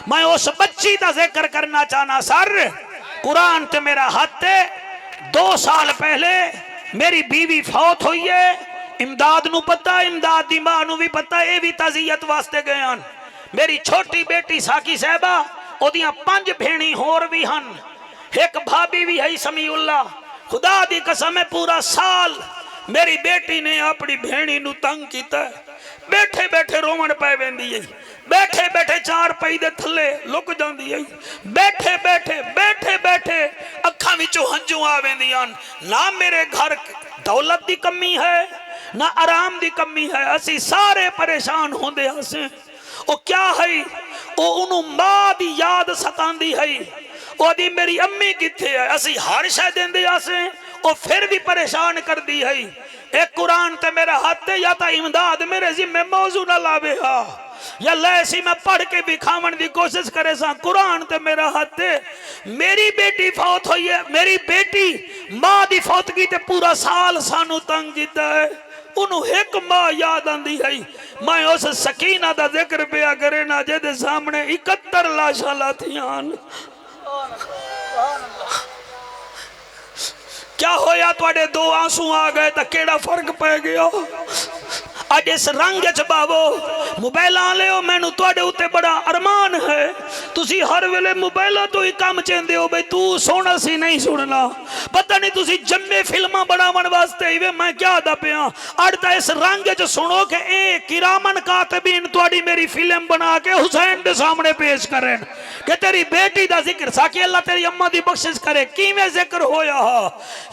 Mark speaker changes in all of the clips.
Speaker 1: मैं उस बच्ची का जिक्र करना चाहना सर। कुरान ते मेरा हाथ है। 2 साल पहले मेरी बीवी फौत हुई है। इमदाद नू पता, इमदाद दी मां नू भी पता, ये भी ताज़ियत वास्ते गए हैं। मेरी छोटी बेटी साकी साहबा, ओदियां 5 भेणी होर भी हन, एक भाभी भी है समीउल्ला। खुदा दी कसम है पूरा साल मेरी बेटी ने अपनी भेणी नू तंग किया। बैठे बैठे रोवण पै वेंदी है, बैठे बैठे 4 पई दे थले लुक जांदी है, बैठे बैठे बैठे बैठे अखां विचों हंजू आ वेंदियां। ना मेरे घर दौलत की कमी है, ना आराम की कमी है। असी सारे परेशान होंदे हसे। वो क्या है, वो उन्हों मां की याद सतांदी है। ओदी मेरी अम्मी किथे है, असी हर शय देंदे आसे, वो फिर भी परेशान कर दी है। एक कुरान ते मेरा हाथ है, या तो इमदाद मेरे जिम्मे मौजू ना लावे हा, या लैसी मैं पढ़ के दिखावन की कोशिश करे सा। कुरान ते मेरा हाथ है। मेरी बेटी फौत हुई है, मेरी बेटी मां की फौतगी ते पूरा साल सानू तंग किया है। उन्हों एक मां याद आंदी है। मैं उस सकीना का जिक्र पिया करे ना जेदे सामने 71 लाशा लाथियां। क्या होया तुहाडे 2 आंसू आ गए तो केड़ा फर्क पै गया। अज इस रंग च बावो मोबाइल लियो। मैनू तुहाडे उत्ते बड़ा अरमान है। तुसी हर वेले मोबाइल तो ही काम चाहते हो बई तू सोना सी नहीं सुनना। पता नहीं तुसी जम्मे फिल्मां बनावन वास्ते ही मैं क्या दा पिया। अज तो इस रंग च सुनो कि ए किरामन कातिबीन तुहाडी मेरी फिल्म बना के हुसैन के सामने पेश करें कि तेरी बेटी का जिक्र साकी अल्लाह तेरी अम्मा की बख्शिश करे। किवें जिक्र होया हा,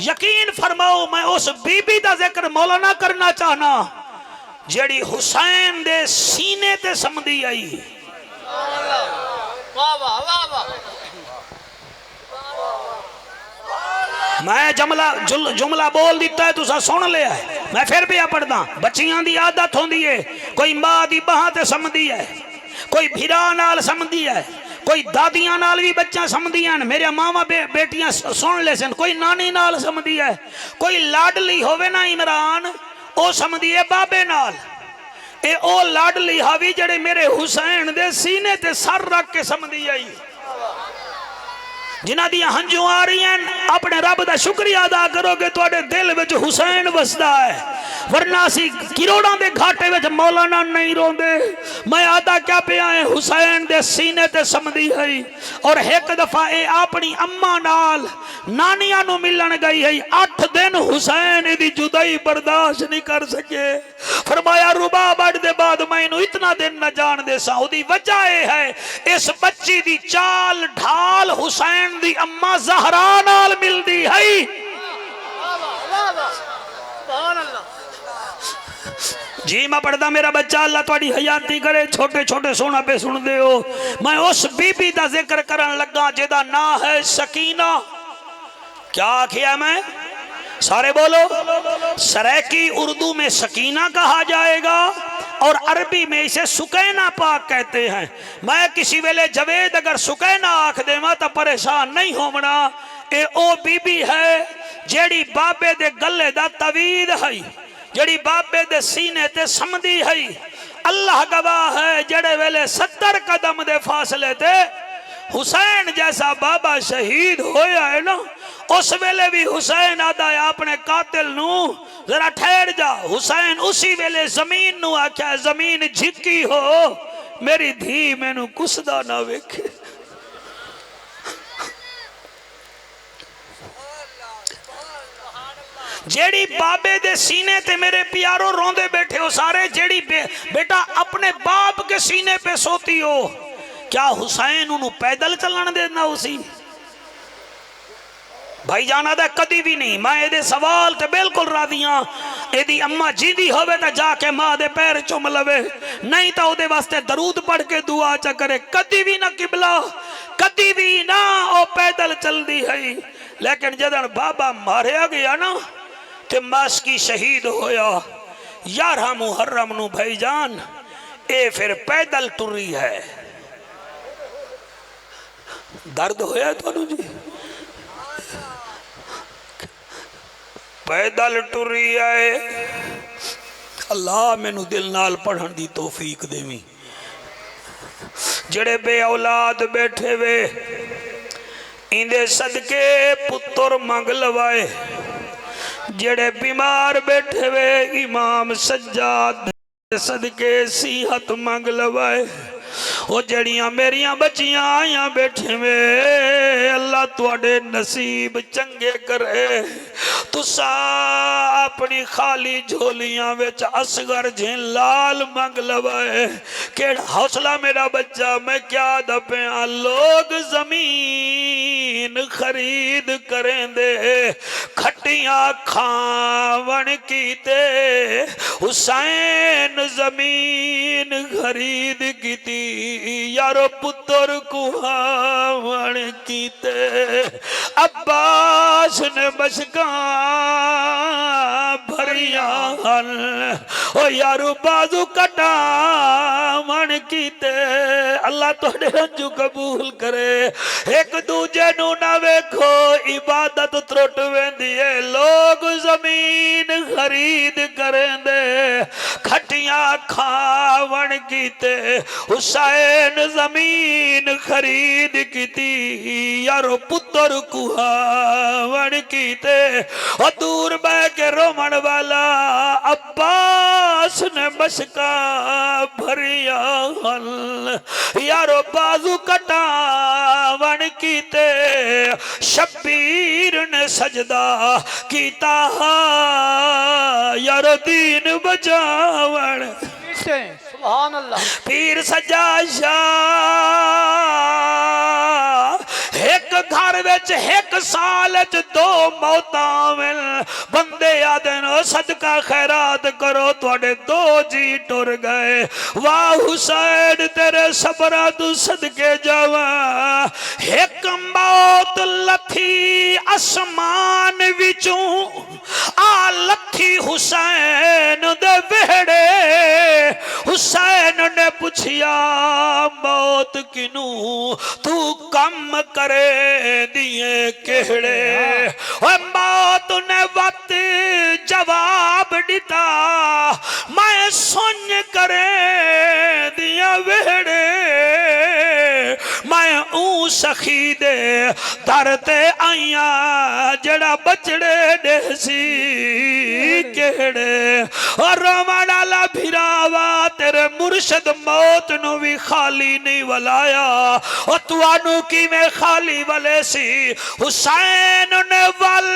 Speaker 1: यकीन फरमाओ मैं उस बीबी का जिक्र मौलाना करना चाहना जेड़ी हुसैन दे सीने ते समदी आई। मैं जुमला बोल दिता है, तुसा सुन लिया है। मैं फिर भी पढ़दा। बच्चियां दी आदत होंदी है, कोई मां दी बाह ते समदी है, कोई भिरा नाल समदी है, कोई दादियां नाल भी बच्चा समदियां। मेरे मावा बेटियां सुन ले सन, कोई नानी नाल समदी है, कोई लाडली होवे ना इमरान ओ समदी है बाबे नाल। ए ओ लाडली हावी जड़े मेरे हुसैन दे सीने ते सर रख के समदी आई। जिन्हां दी हंजू आ रही हैं, अपने रब दा शुक्रिया अदा करोगे तुहाडे दिल विच हुसैन वसदा है। वरना असी किरोड़ां दे घाटे विच मौलाना नहीं रोंदे। मैं आदा क्या पिया है, हुसैन दे सीने ते समदी है। और एक दफा ए अपनी अम्मा नाल नानिया नू मिलन गई है। 8 दिन हुसैन दी जुदाई बर्दाश्त नहीं कर सके। फरमाया रुबा बड़ दे बाद मैनू इतना दिन न जान दे सा। ओदी वजह है इस बच्ची दी चाल ढाल हुसैन दी अम्मा ज़हरा नाल मिलदी है। जी मैं पढ़दा मेरा बच्चा अल्लाह तुहाडी हयाती करे। छोटे छोटे सोना पे सुन दे हो। मैं उस बीबी का जिक्र करन लगा जेदा ना है सकीना। क्या आखिया मैं, सारे बोलो। सराइकी उर्दू में सकीना कहा जाएगा और अरबी में इसे सुकैना पाक कहते हैं। मैं किसी वेले जवेद अगर सुकैना आख देवा तो परेशान नहीं होना। ए ओ बीबी है जेड़ी बाबे दे गले दा तवीद है, जेड़ी बाबे दे सीने ते समदी है। अल्लाह गवाह है जेड़े वेले 70 कदम दे फासले ते हुसैन जैसा बाबा शहीद होया है ना, उस वेले भी हुसैन आदा है अपने कातिल नू जरा ठहर जा। हुसैन उसी वेले जमीन नू आख्या जमीन झिकी हो मेरी धी मैनू कुसदा ना वेखे। जेड़ी बाबे दे सीने ते मेरे प्यारो रोंदे बैठे हो सारे, जेड़ी बेटा अपने बाप के सीने पे सोती हो, क्या हुसैन उन्होंने पैदल चलन देना उसी भाई जाना दा कदी भी नहीं। मैं ये सवाल ते बिल्कुल राजी हाँ। यदि अम्मा जीदी होवे तो जाके मां दे पैर चुम लवे, नहीं तो उहदे वास्ते दरूद पढ़ के दुआ च करे। कदी भी ना किबला, कदी भी ना ओ पैदल चलदी है। लेकिन जदन बाबा मारिया गया ना ते मास्की शहीद होया 11 मुहर्रम नू भाईजान, ए फिर पैदल टुरी है। दर्द होया तुहानू जी? पैदल टुरी है। अल्लाह मैनू दिल नाल पढ़न दी तौफीक देवी। जड़े बे औलाद बैठे वे इंदे सदके पुत्र मंग लवाए। जड़े बीमार बैठे वे इमाम सज्जाद सदके सीहत मंग लवाए। ओ जड़ियां मेरिया बच्चियां आया बैठे वे अल्लाह तुहाडे नसीब चंगे करे। तुसा अपनी खाली झोलियां विच असगर झें लाल मंग लवाए। केड़ा हौसला मेरा बच्चा, मैं क्या दपिया लोग जमीन खरीद करेंदे खटियां खावन कीते। हुसैन जमीन खरीद कीती यारो पुत्र कुहावन कीते। अब्बास ने बशका भरिया ओ यारो बाजू कटावन कीते। अल्लाह तुहाडे रंजू कबूल करे। एक दूजे नू ना वेखो इबादत त्रुट वेंदी है। लोग जमीन खरीद करेंदे खटियां खावन कीते। हुसैन जमीन खरीद कीती यारो पुत्र कुहावन कीते। और दूर बह के रोमन वाला अब्बास ने मशका भरिया यारो बाजू कटावन कीते। शब्बीर ने सजदा कीता यारो दीन बचावन। सुभान अल्लाह। पीर सज्जा एक घर विच एक साल च दो मौतां मिल। बंदे आदन सदका खैरात करो तुहाडे दो जी टुर गए। वाह हुसैन तेरे सबरा तू सदके जावा। एक मौत लथी आसमान विचों आ लथी हुसैन दे वेड़े। हुसैन ने पूछिया मौत किनू तू कम करे दिए केड़े। मौत ने वत जवाब दिता मैं सुन करे दिया वेड़े। मैं ऊ सखी दे दर ते आईया जड़ा बचड़े देसी केड़े। और रोमन वाला भिरावा तेरे मुर्शद मौत नु भी खाली नहीं वलाया। और तुआनू किवें खाली वले सी। हुसैन ने वल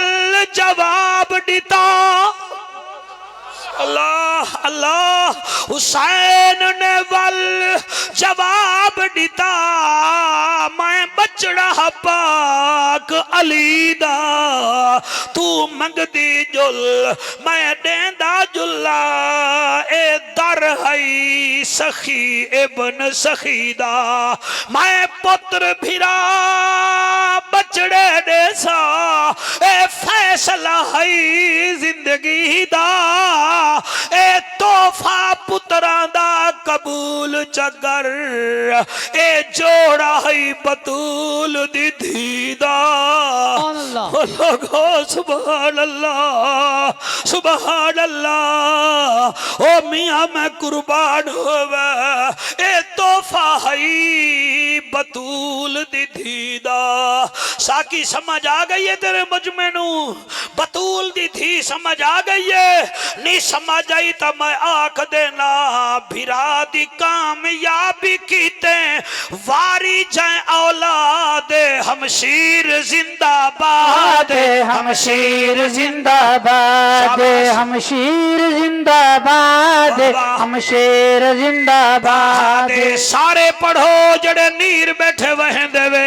Speaker 1: जवाब दिता अल्लाह अल्लाह। हुसैन ने वल जवाब दिता मैं बचड़ा पाक अली दा। तू मंगदी जुल मैं देंदा जुल्ला। ए दर है सखी इबन सखी दा। मैं पुत्र भिरा बचड़े देसा। ए फैसला है जिंदगी दा। ए तोहफा पुत्रा दा कबूल चकर। ए जोड़ा है बतूल दी धी दा। सुभान अल्लाह सुभान अल्लाह। ओ मियां मैं कुर्बान होवे। ए तोहफा है बतूल दी धी दा। साकी समझ आ गई है तेरे मजमे नू। बतूल दी थी समझ आ गई है। नहीं समझ आई तो मैं आख देना भिरा दी कामयाबी कीते वारी जाए औलाद हमशीर जिंदाबाद।
Speaker 2: हमशीर जिंदाबाद हमशीर जिंदाबाद हमशीर जिंदाबाद।
Speaker 1: सारे पढ़ो जड़े नीर बैठे वहेंदे वे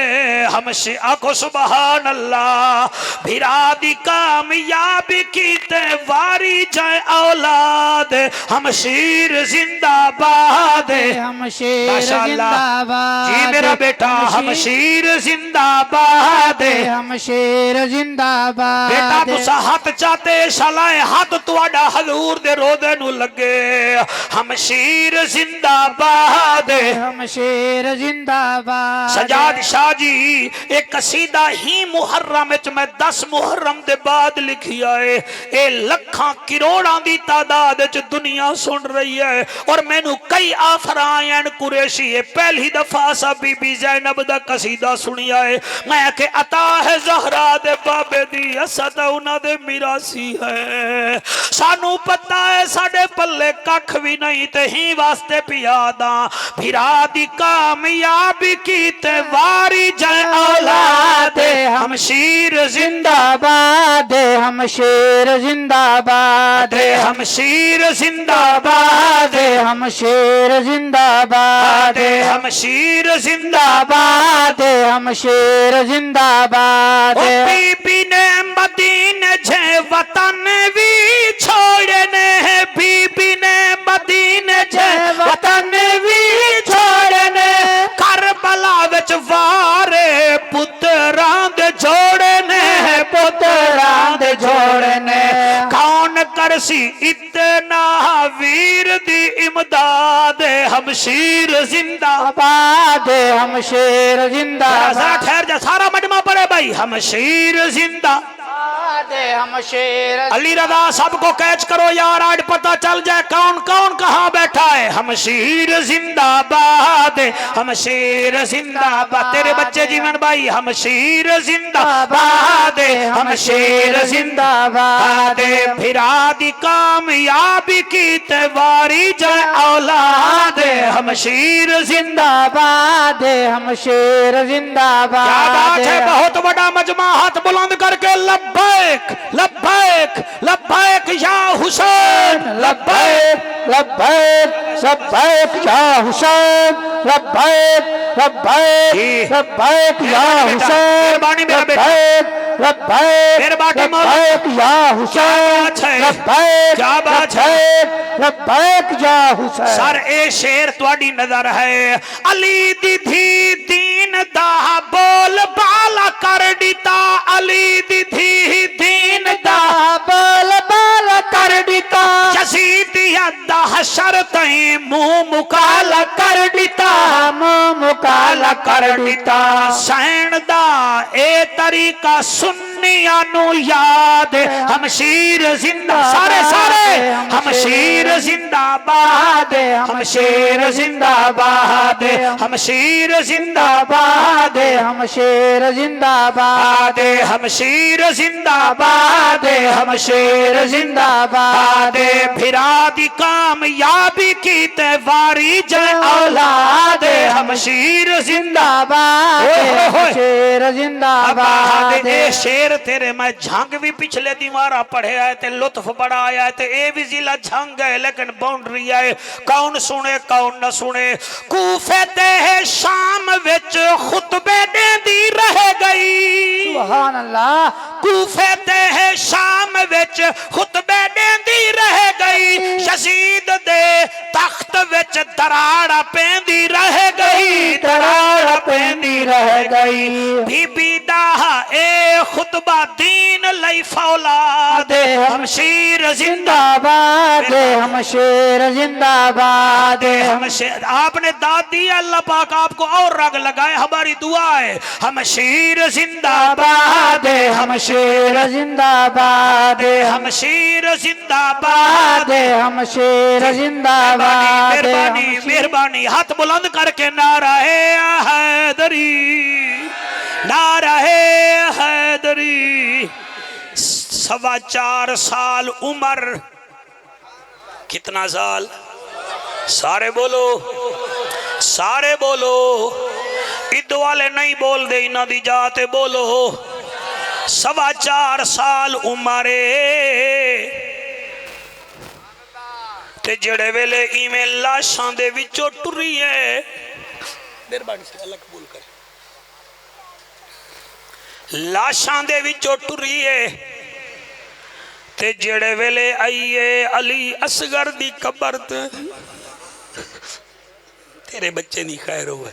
Speaker 1: हमशी आखो सुभान अल्लाह। भिरा दी कामयाबी कीते वारी जाए औलाद हमशीर जिंदाबाद
Speaker 2: हमशीर जिंदाबाद।
Speaker 1: जी मेरा बेटा हमशीर जिंदाबाद
Speaker 2: हमशीर जिंदाबाद।
Speaker 1: बेटा तुसा हाथ चाहते शलाए हाथ तुहाडा हजूर दे रोदे नु लगे। हमशीर जिंदाबाद
Speaker 2: हमशीर जिंदाबाद।
Speaker 1: सजाद शाह जी एक कसीदा ही मुहर्रम विच मैं 10 मुहर्रम दे बाद लिखिया है। ये लखां करोड़ां दी तादाद विच दुनिया सुन रही है और मैनू कई आफर आए कुरैशी ये पहली दफा सा बीबी ज़ैनब दा कसीदा सुनिया है। मैं के अता है ज़हरा दे बाबे दी असद उन्हां दे मिरासी है। सानू पता है साडे पल्ले कख भी नहीं ते ही वास्ते पियादा भिरा दी कामयाबी की ते वारी जाए औलाद हमशीर
Speaker 2: जिंदाबाद हमशेर जिंदाबाद
Speaker 1: हमशीर जिंदाबाद
Speaker 2: हमशेर जिंदाबाद
Speaker 1: हमशीर जिंदाबाद
Speaker 2: हमशेर जिंदाबाद।
Speaker 1: बीबी ने मदीने छे वतन भी छोड़ने बीबी ने मदीने छे वतन भी छोड़ने करबला विच वारे पुत्रां दे जोड़ने
Speaker 2: पुत्रां दे जोड़ने
Speaker 1: कौन करसी इतना वीर दी इमदाद हमशीर जिंदाबाद
Speaker 2: हमशेर जिंदाबाद।
Speaker 1: ठहर जा सारा मजमा पड़े भाई हमशीर जिंदाबाद
Speaker 2: हमशेर
Speaker 1: अली रजा सबको कैच करो यार आज पता चल जाए कौन कौन कहाँ बैठा है। हमशीर जिंदाबाद हमशीर जिंदाबाद तेरे बच्चे जीवन भाई हमशीर जिंदाबाद हमशीर जिंदाबाद फिरा दी कामयाबी की तवारी जाए औलाद हमशीर जिंदाबाद
Speaker 2: हमशेर जिंदाबाद।
Speaker 1: क्या बात है बहुत बड़ा मजमा हाथ बुलंद करके लब्बैक लब्बैक लब्बैक या हुसैन
Speaker 2: लब्बैक लब्बैक लब्बैक या हुसैन लब्बैक लब्बैक लब्बैक या हुसैन लब्बैक लब्बैक लब्बैक या हुसैन लब्बैक
Speaker 1: क्या बात है
Speaker 2: लब्बैक या हुसैन।
Speaker 1: सर ए शेर तुम्हारी नजर है अली दी थी दीन दा बोल बाला कर दिता अली दी थी दीन दा
Speaker 2: बोल बाला कर दिता
Speaker 1: यजीद दा हशर तई मुंह मुकाला कर दिता
Speaker 2: मुंह मुकाला
Speaker 1: कर दिता सैन दा ए तरीका सुन्निया नु याद हमशीर जिंदा सारे सारे हमशीर जिंदाबाद हमशीर जिंदाबाद हमशीर जिंदाबाद
Speaker 2: हमशेर जिंदाबाद
Speaker 1: हमशीर जिंदाबाद हमशीर जिंदाबाद फिरा दी कामयाबी की तवारी जय औलाद हमशीर जिंदाबाद
Speaker 2: हमशेर जिंदाबाद।
Speaker 1: ए शेर तेरे मैं झंग भी पिछले दीवारा पढ़े आए ते लुत्फ बड़ा आया ते ए भी जिला झंग है लेकिन बाउंड्री है कौन सुने कौन न सुने। कूफे ते शाम विच खुतबे देंदी रह गई
Speaker 2: सुभान अल्लाह
Speaker 1: कूफे ते शाम विच खुतबे देंदी रह गई यजीद दे तख्त विच दराड़ पेंदी रह गई दराड़ पेंदी रह गई बीबी दा ए खुतबा दीन लई फौलाद हमशीर
Speaker 2: जिंदाबाद हमशेर जिंदाबाद
Speaker 1: हमशीर आपने दाद दी अल्लाह पाक आपको और रंग लगाए हमारी दुआ है हमशीर जिंदाबाद
Speaker 2: हमशेर जिंदाबाद
Speaker 1: हमशीर जिंदाबाद
Speaker 2: हमशेर जिंदाबाद।
Speaker 1: मेहरबानी मेहरबानी हाथ बुलंद करके नारा हैदरी नारा हैदरी। 4.25 साल उम्र कितना साल सारे बोलो इद वाले नहीं बोल दे इन्हों दी जाते बोलो 4.25 साल उम्र ते जेड़े वेले इवें लाशां दे विचों टुरी है मेहरबानी से अल्लाह कबूल करे लाशां दे विचों टुरी है ते जेड़े वेले आईए अली असगर दी कबर ते तेरे बच्चे दी खैर होवे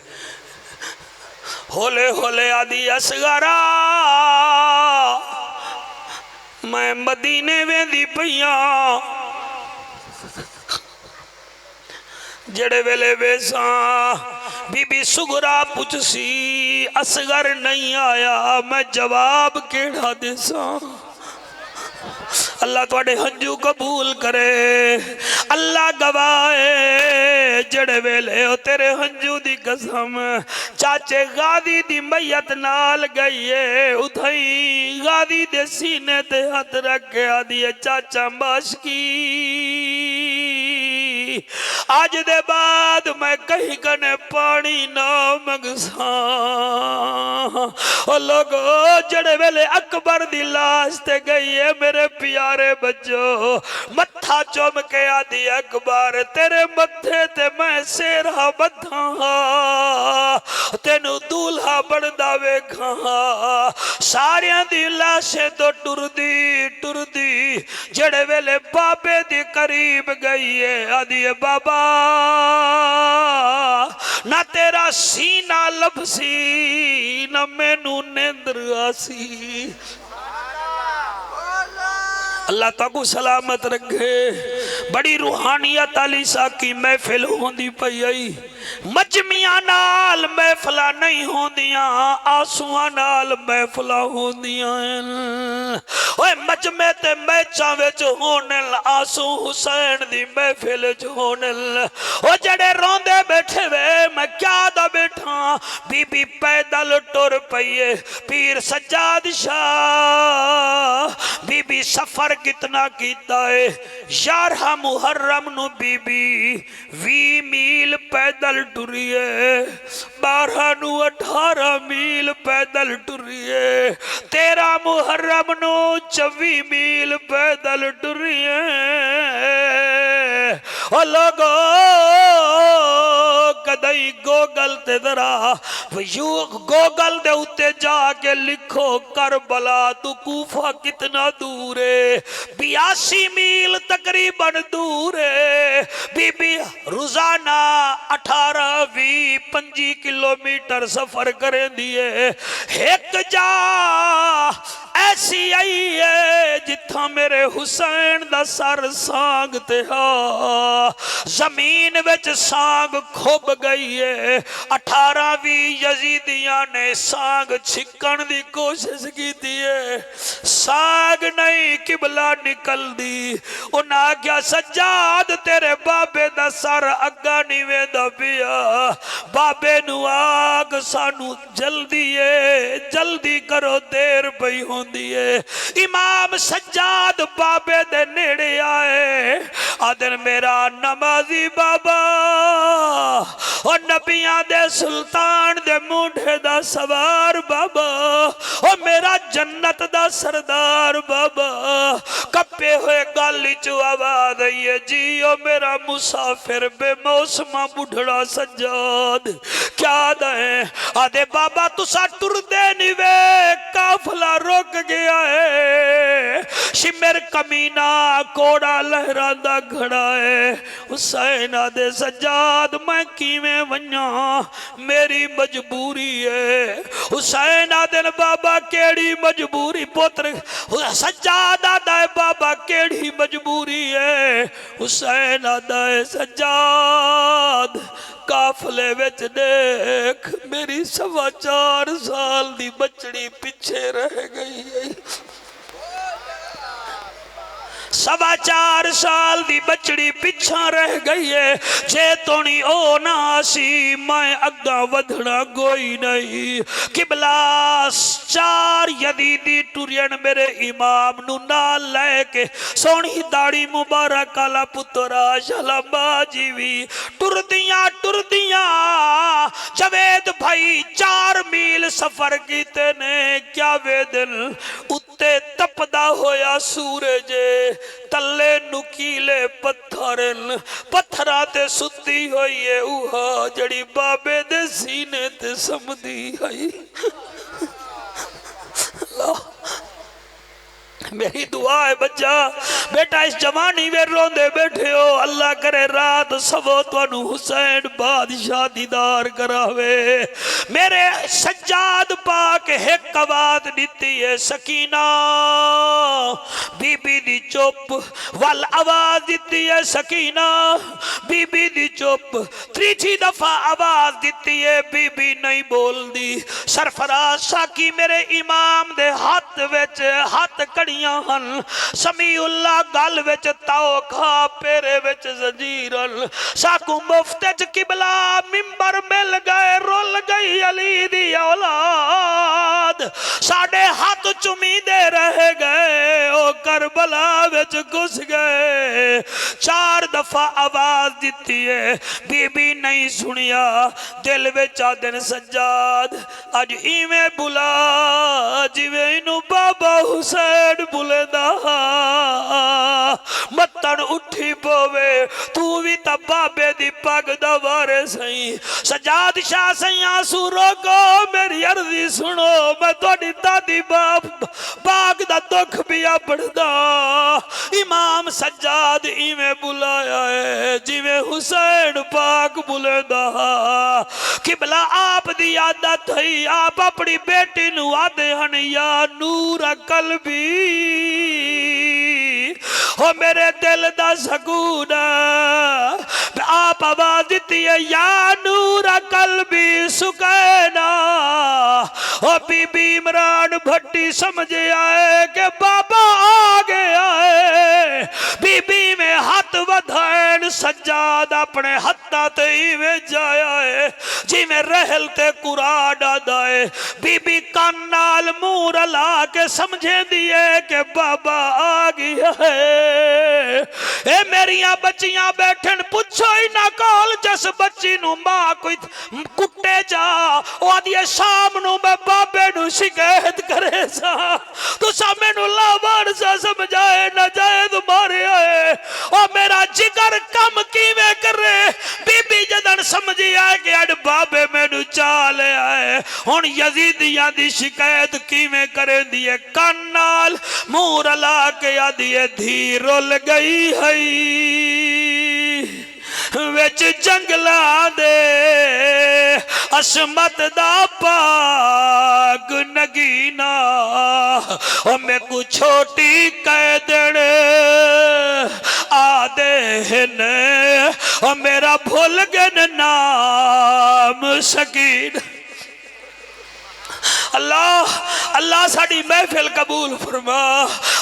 Speaker 1: होले होले आदि असगरा मैं मदीने वेंदी पईया जेड़े वेले वेसा बीबी सुगरा पुछसी असगर नहीं आया मैं जवाब केड़ा देसा। अल्लाह तुहाडे हंजू कबूल करे। अल्लाह गवाए जड़े वेले ओ तेरे हंजू दी कसम चाचे गादी दी मैयत नाल गई है उथई गादी दे सीने ते हाथ रख के आदी चाचा माशकी आज दे बाद मैं कहीं कने पानी ना मंगसा। ओ लोगो जड़े वेले अकबर दी लाश ते गई है मेरे प्यारे बच्चो मत्था चुम के आदि अकबर तेरे मत्थे ते मैं सेरा बधा तेनू दूल्हा बनदा वेखा। सारियां दी लाशें तो टुरदी जड़े वेले बाबे दी करीब गई है आदि बाबा ना तेरा सीना लभसी ना मैनू नींदर आसी। अल्लाह ताकू सलामत रखे। बड़ी रूहानियत आली साकी महफिल होंदी पई आई। मजमिया नाल महफिला नहीं होंदियां आंसुआं नाल महफिला होंदियां। ओए मजमे ते मैचां विच होने आंसू हुसैन दी महफिल च होने। ओ जड़े रोंदे बैठे वे मैं क्या दा बैठा बीबी पैदल टुर पई है। पीर सज्जाद शाह बीबी सफर कितना कीता है 11 मुहर्रम नु बीबी 20 मील पैदल टुरी है। 12 नु 18 मील पैदल टुरी है। 13 मुहर्रम नु 24 मील पैदल टुरी है। ओ लोगो कदई गोगल ते दरा गोगल दे उत्ते जाके लिखो करबला तू कूफा कितना दूर है 82 मील तकरीबन दूर है। बीबी रोजाना 18-20-25 किलोमीटर सफर करें दिए। एक जा ऐसी आई है जिथा मेरे हुसैन दा सर सांग ते हा जमीन विच सांग खुब गई है। 18-20 यजीदियां ने सांग छिकन दी कोशिश की है सांग नहीं किबला निकल दी। उन्हें आख्या सज्जाद तेरे बाबे दा सर अग्गा नहीं वेंदा पिया बाबे नु आग सानू जल्दी है जल्दी करो देर पई होंदी है। इमाम सज्जाद बाबे दे नेड़े आए आदन मेरा नमाजी बाबा और नबियां दे सुल्तान दे मुंडे दा सवार बाबा और मेरा जन्नत दा सरदार बाबा कप्पे हुए गाली चो आवाज आई है जी ओ मेरा मुसाफिर बेमौसमा बुढ़ड़ा सज्जाद क्या दे आदे बाबा तुसा टुरदे नहीं वे काफला रुक गया है। शिमर कमीना कोड़ा लहरांदा खड़ा है। हुसैन आदे सज्जाद मैं किवें वन्या मेरी मजबूरी है। हुसैन आदे बाबा केड़ी मजबूरी पुत्र सज्जाद आदा है बाबा केड़ी मजबूरी है। हुसैन आदा है सज्जाद काफले विच देख मेरी 4.25 साल दी बचड़ी पिछे रह गई है। 4.25 साल दी बचड़ी पिछा रह गई है। जे तोनी ओ ना सी मैं अग्गा वधना कोई नहीं। किबला 4 यदीदी टुरियन मेरे इमाम नु नाल लेके सोनी दाढ़ी मुबारक आला पुत्रा शलमा जीवी टुरदियां जवेद भाई 4 मील सफर कीते ने क्या वे दिन उत्ते तपदा होया सूरज तले नुकीले पत्थरां ते सुती होई है उहा जड़ी बाबे दे सीने ते समदी है। मेरी दुआ है बच्चा बेटा इस जवानी में रोंदे बैठे हो, अल्लाह करे रात सवो तुहानू हुसैन बादशाह दीदार करावे। मेरे सज्जाद पाक एक आवाज दिती है सकीना बीबी दी चुप वल आवाज दिती है सकीना बीबी दी चुप। तीसरी दफा आवाज दिती है बीबी नहीं बोलदी। सरफराज साकी मेरे इमाम दे हाथ विच हाथ कड़ियां हन, समीउल्लाह गल विच ताओ खा पेरे विच जंजीरन। साकू मुफ्त च किबला मिंबर मिल गए, रुल गई अली दी औलाद। साडे हाथ चुमी दे रह गए, ओ करबला विच घुस गए। 4 दफा आवाज दिती है बीबी नहीं सुनिया। दिल विच आदन सज्जाद अज इवें बुला जिवें इनू बाबा हुसैन बुलेदा। मत्तन उठी पवे तू भी ता बाबे दी पग दा वारे सही। सज्जाद शाह सही आंसू रोको मेरी अर्जी सुनो, मैं तुहाडी दादी बाप बाग दा दुख भी अपड़दा। इमाम सज्जाद इवें बुलाया है जिवें हुसैन पाक बुलेदा। किबला आप दी आदत है, आप अपनी बेटी नू आदे हन या नूर कल्बी, हो मेरे दिल दा सकून। आप आवाज दी है या नूर कल्बी सुकैना। ओ बीबी इमरान भट्टी समझ आए कि बाबा आ गया है। बीबी में हाथ वधाएन सज्जाद अपने हत्था ते इवें जाया है जिवें रहल ते कुरा डादा है। बीबी कान नाल मुंह रला के समझे दिए कि बाबा आ गया है। ए मेरिया बच्चियां बैठन पुछो ही ना कॉल जस बच्ची नू मां कोई कुट्टे जा आदिए शाम नू मैं बाबे नू शिकायत करे सा। तुसा मैनू लावान सा समझाए ना जाए तुम्हारे आए। ओ मेरा जिगर कम किवें करे। बीबी जदन समझी आए कि अड बाबे मैनू चाल आए, हुण यजीदियां दी शिकायत किवें करे दिए। कान नाल मुंह रला के आदी धी रुल गई है विच जंगलां दे असमत दा पाग नगीना। ओ मैं को छोटी कैदन आदे ने, ओ मेरा भूल गन नाम सकीन। अल्लाह अल्लाह साड़ी महफिल कबूल फरमा।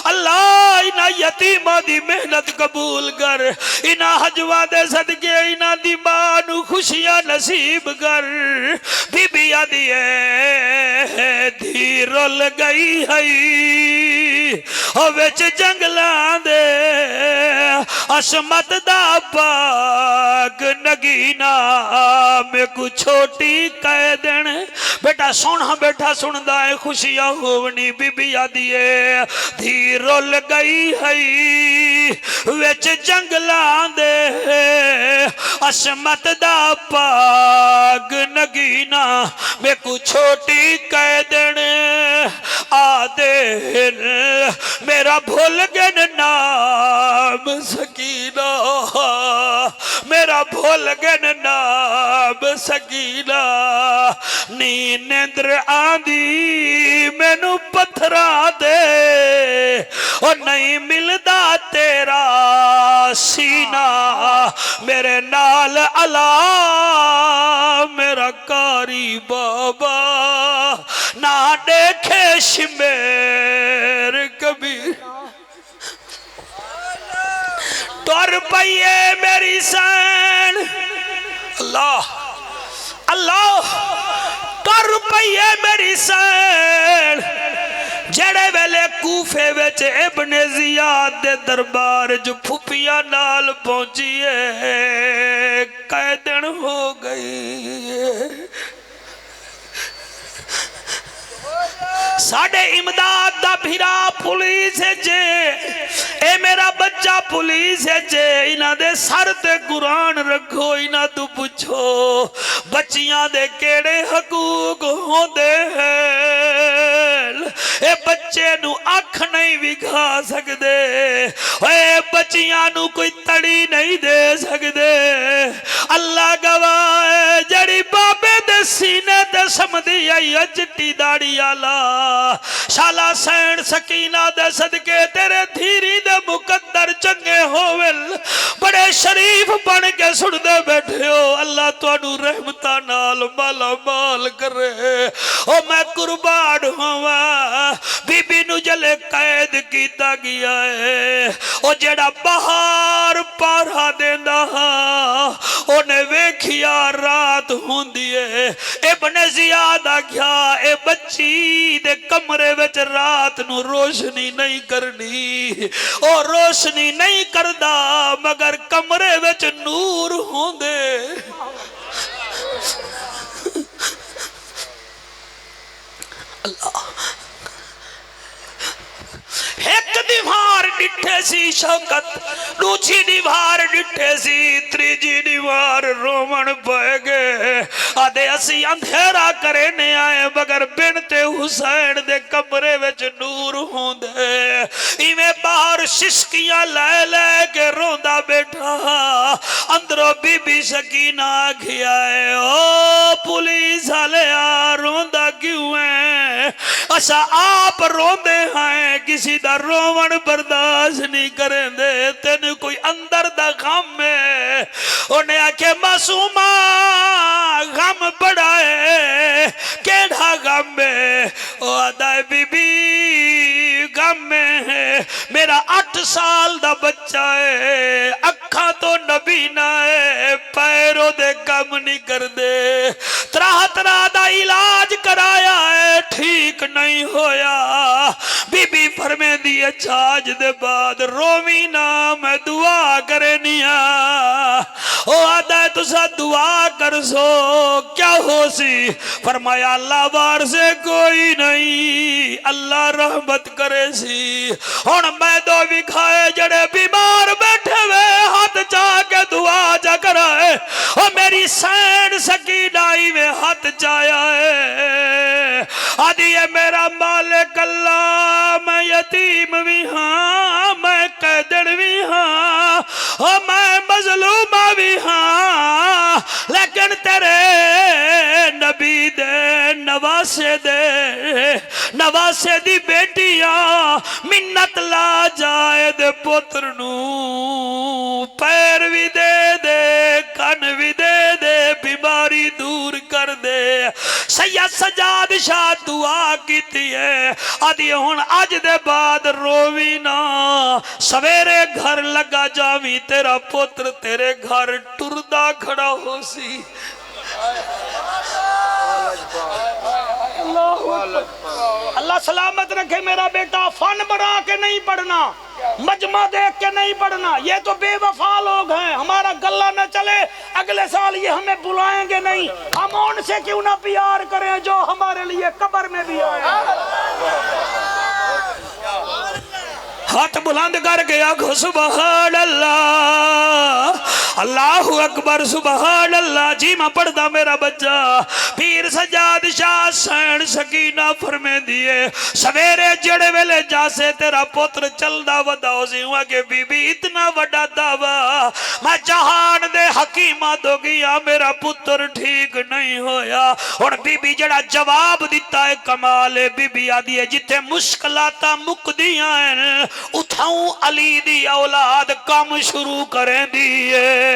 Speaker 1: अल्लाह इना यतीमा दी मेहनत कबूल कर। इना हजवा दे सदके इना दी मां नू खुशियां नसीब कर। बीबी आदी है धी रुल गई है ओ विच जंगलां दे असमत दा पाग नगीना। मैं को छोटी कैदन बेटा सोना बेटा सुनदा है खुशियां होवनी। बीबी आदी है धी रुल गई है विच जंगलां दे असमत दा पाग नगीना। मैं को छोटी कैदन आदे मेरा भूल गन नाम सकीना। मेरा भूल गन नाम सकीना। नींद्र आंदी मैनू पत्थरा दे और नहीं मिलदा तेरा सीना। मेरे नाल अला मेरा कारी बाबा ना देखे शिमेर कभी। तुर पईए मेरी सैन अल्लाह अल्लाह तुर पईए मेरी सैन। जेड़े वेले कूफे विच इब्ने जियाद दे दरबार च फुफिया नाल पहुंचीए कैदन हो गई। साडे इमदाद दा भिरा पुलिस जे ए मेरा बच्चा पुलिस जे इना दे सर ते कुरान रखो। इना तू पुछो बच्चियां दे केड़े हकूक होंदे हैं। ए बच्चे नू अख नहीं विखा सकते, ओए बच्चियां नू कोई तड़ी नहीं दे सकते। अल्लाह गवाह जड़ी बाबे दे सीने ते समदी आई चिट्टी दाड़ी आला शाला सैन सकीना दे सदके तेरे धीरी दे मुकद्दर चंगे होवल, बड़े शरीफ बन के सुनदे बैठे हो। अल्लाह तुहानू रहमतां नाल माला माल करे। ओ मैं कुर्बान होवा बीबी नू जले कैद कीता गया है, ओ जेड़ा बाहर पारा देंदा ओने वेखिया रात हुंदी है। इब्ने ज़ियाद आख्या ए बच्ची दे कमरे विच रात नू रोशनी नहीं करनी, ओ रोशनी नहीं करदा मगर कमरे विच नूर होंदे। अल्लाह एक दीवार डिठे सी शौकत, दूसरी दीवार डिठे सी, तीजी दीवार रोमन पै गए। आदे असी अंधेरा करे ने आए मगर बिनते हुसैन दे कमरे विच नूर होंदे। इवें बाहर शिशकियां लै लै के रोंदा बैठा, अंदरों बीबी सकीना आखिया है ओ पुलिस वाले रोंदा क्यों है? असा आप रोंदे हैं, किसी दा रोवण बर्दाश्त नहीं करेंदे, तेन कोई अंदर दा गम है। उन्हें आखे मासूमा गम बड़ा है, केड़ा गम है? ओ आदा बीबी गम है मेरा 8 साल दा बच्चा है, अखा तो नबीना है, पैरों दे कम नहीं करदे, तरह तरह दा इलाज कराया है ठीक नहीं होया। बीबी फरमे दी अच्छा आज दे बाद रोवी ना मैं दुआ करनिया। ओ आदा तुसा दुआ कर सो क्या हो सी? फरमाया अल्लाह वार से कोई नहीं, अल्लाह रहमत करे सी। हुण मैं दो विखाए जड़े बीमार बैठे वे हाथ चा के दुआ जा कराए, ओ मेरी सैन सकी डाई में हाथ चाया है। आदि है मेरा मालिक अल्लाह, मैं यतीम भी हाँ, मैं कैदड़ भी हाँ, ओ मैं मजलूमा भी हाँ, लेकिन तेरे नबी दे नवासे दी बेटियां मिन्नत ला जाए दे पुत्र नू पैर भी दे दे, कन भी दे दे, बीमारी दूर कर दे। सैयद सजाद शाह दुआ कीती है, आदि हुण अज दे बाद रोवी ना, सवेरे घर लगा जावी तेरा पुत्र तेरे घर टुरदा खड़ा हो सी। अल्लाह सलामत रखे मेरा बेटा। फन बना के नहीं पढ़ना, मजमा देख के नहीं पढ़ना, ये तो बेवफा लोग हैं। हमारा गल्ला न चले अगले साल ये हमें बुलाएंगे नहीं, हम उनसे क्यों ना प्यार करें जो हमारे लिए कब्र में भी आए। हाथ बुलंद कर गया सुभान अल्लाह, अल्लाहु अकबर सुभान अल्लाह। जी मैं पढ़दा मेरा बच्चा पीर सजाद शाह सैन सकीना फरमे दिए सवेरे जड़े वेले जासे तेरा पुत्र चलदा वदा सी के बीबी इतना बड़ा दावा मैं जहान दे हकीमा दो गया मेरा पुत्र ठीक नहीं होया। हुण बीबी जड़ा जवाब दिता है कमाल है। बीबी आदि है जिथे मुश्किलातां मुकदियां हैं उठाऊं अली दी औलाद काम शुरू करें दी है।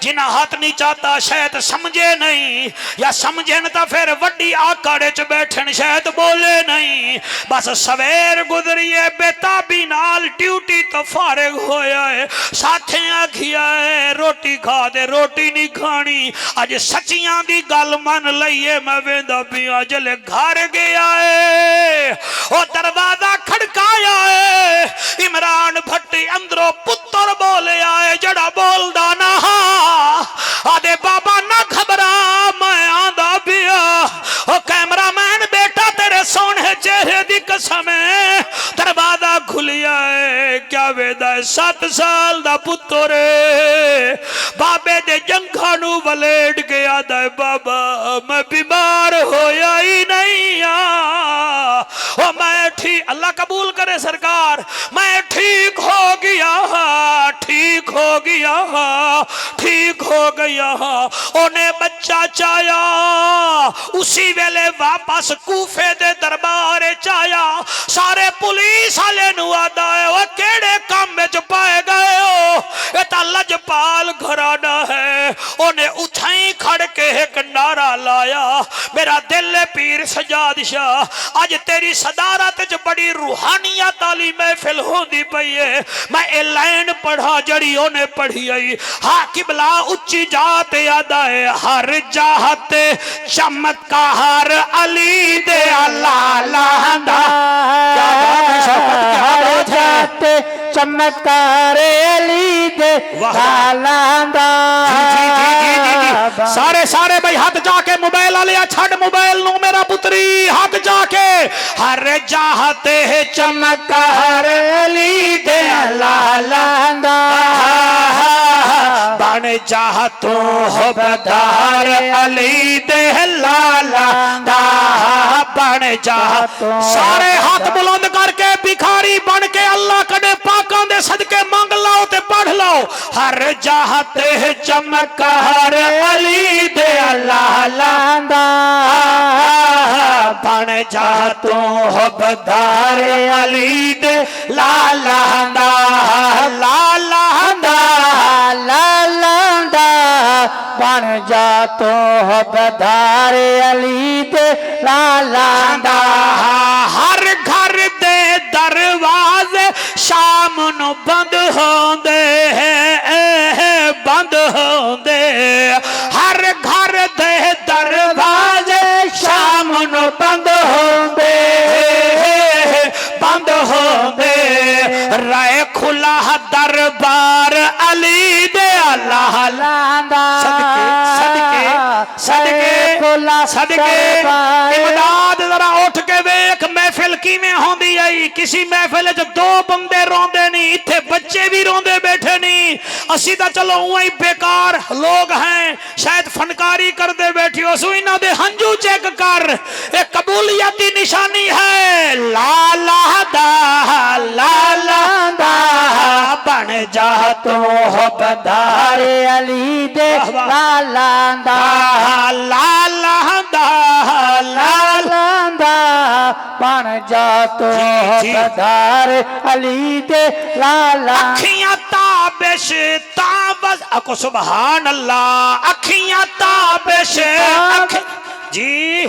Speaker 1: जिन्हें हाथ नहीं चाहता शायद समझे नहीं या समझे न तो फिर वड्डी आकड़े च बैठन शायद बोले नहीं। बस सवेर गुजरिए बेताबी नाल ड्यूटी तो फारिग होया है। साथे आखिया है रोटी खा दे रोटी नहीं खानी। अज सचियां दी गल मन लईए मैं वेंदा पिया जले घर गया है ओ दरवाजा खड़काया है। इमरान भट्टी अंदरों पुत्र बोले आए जड़ा बोलदा ना आदे बाबा ना घबरा मैं आंदा पिया। ओ कैमरामैन बेटा तेरे सोने चेहरे दी कसम है दरवाजा खुलिया है क्या वेदा 7 साल दा पुत्र बाबे दे जंघा नू वलेट के आदा बाबा मैं बीमार होया ही नहीं ओ मैं उठी, अल्लाह कबूल करे सरकार, मैं ठीक हो गया, ठीक हो गया, ठीक हो गया। उन्हें बच्चा चाया, उसी वेले वापस कूफे दे दरबार चाया। सारे पुलिस वाले नु आदा है, वो केड़े काम में पाए गए हो, ये तो लजपाल घराना है। उन्हें उठाई खड़ के एक नारा लाया, मेरा दिल है पीर सजाद शाह, अज तेरी सदारत च बड़ी रूहानियत वाली महफिल होंदी पई है। मैं ए लाइन पढ़ा जड़ी उन्हें पढ़ी आई, हाँ किबला उच्ची जात यादा है, हर जात चमत्कार अली दे लाला दा।
Speaker 2: हर जात चमत्कार अली दे लाला दा।
Speaker 1: सारे सारे भाई हाथ जाके मोबाइल वाले छड़ मोबाइल नु मेरा पुत्री, हाथ जाके हर जाते है चमत्कार अली दे लाला दा। बन जा तो हो बधार अली दे लाला दा, बन जा। सारे हाथ बुलंद करके भिखारी बन के अल्लाह कने पाकां दे सदके मंग लाओ ते पढ़ लो, हर जाते है चमत्कार अली दे लाला दा। बन जा तो हो बधार अली दे लाला दा, लाला दा,
Speaker 2: लाला दा। बन जा तो हो बधार अली दे लाला दा।
Speaker 1: हर घर दे दरवाजे शाम नु बंद होंदे, बंद होंदे। हर घर दे दरवाजे शाम नु बंद होंदे, बंद होंदे। राय खुला दरबार अली दे लाला दा। सदके सदके सदके सदके इमदाद जरा उठ के वेख महफिल किवें होंदी आई। किसी महफिल च दो बंदे रोंदे नहीं, इत्थे बच्चे भी रोंदे बैठे नहीं। असी तो चलो उई बेकार लोग हैं, शायद फनकारी करते बैठी हो। सो इन्हां दे हंजू चेक कर, ये कबूलियत की निशानी है। लाला दा, लाला दा। बन जा तो हो बधार
Speaker 2: अली दे लाला दा,
Speaker 1: लाला दा, लाला
Speaker 2: दा। बन जा तो हो बधार अली दे लाला।
Speaker 1: अखियां ताबिश ताबस अको सुभान अल्लाह। अखियां ताबिश जी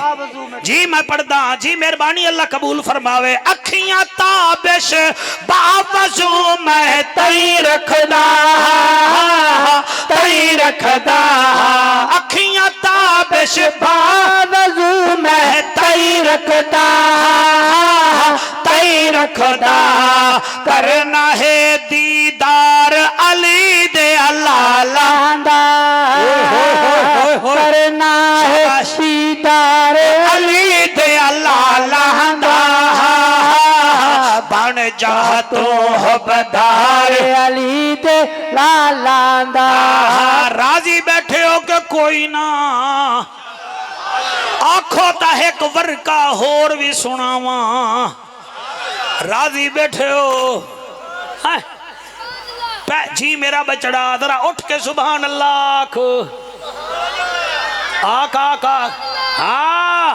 Speaker 1: जी मैं पढ़दा जी, मेहरबानी अल्लाह कबूल फरमावे। अखियां ताबिश बावजू मैं तई रखदा, तई रखदा। अखियां ताबिश बावजू मैं तई रखदा, तई रखदा। करना है दीदार अली दे लाला दा,
Speaker 2: करना है दीदार
Speaker 1: अली दे लाला दा। बन जा तो हो बधार
Speaker 2: अली दे लाला दा।
Speaker 1: राजी बैठे हो के कोई ना आखो ता एक वर्का होर भी सुनावा। राजी बैठे हो जी मेरा बचड़ा, जरा उठ के सुभान अल्लाह आका। हाँ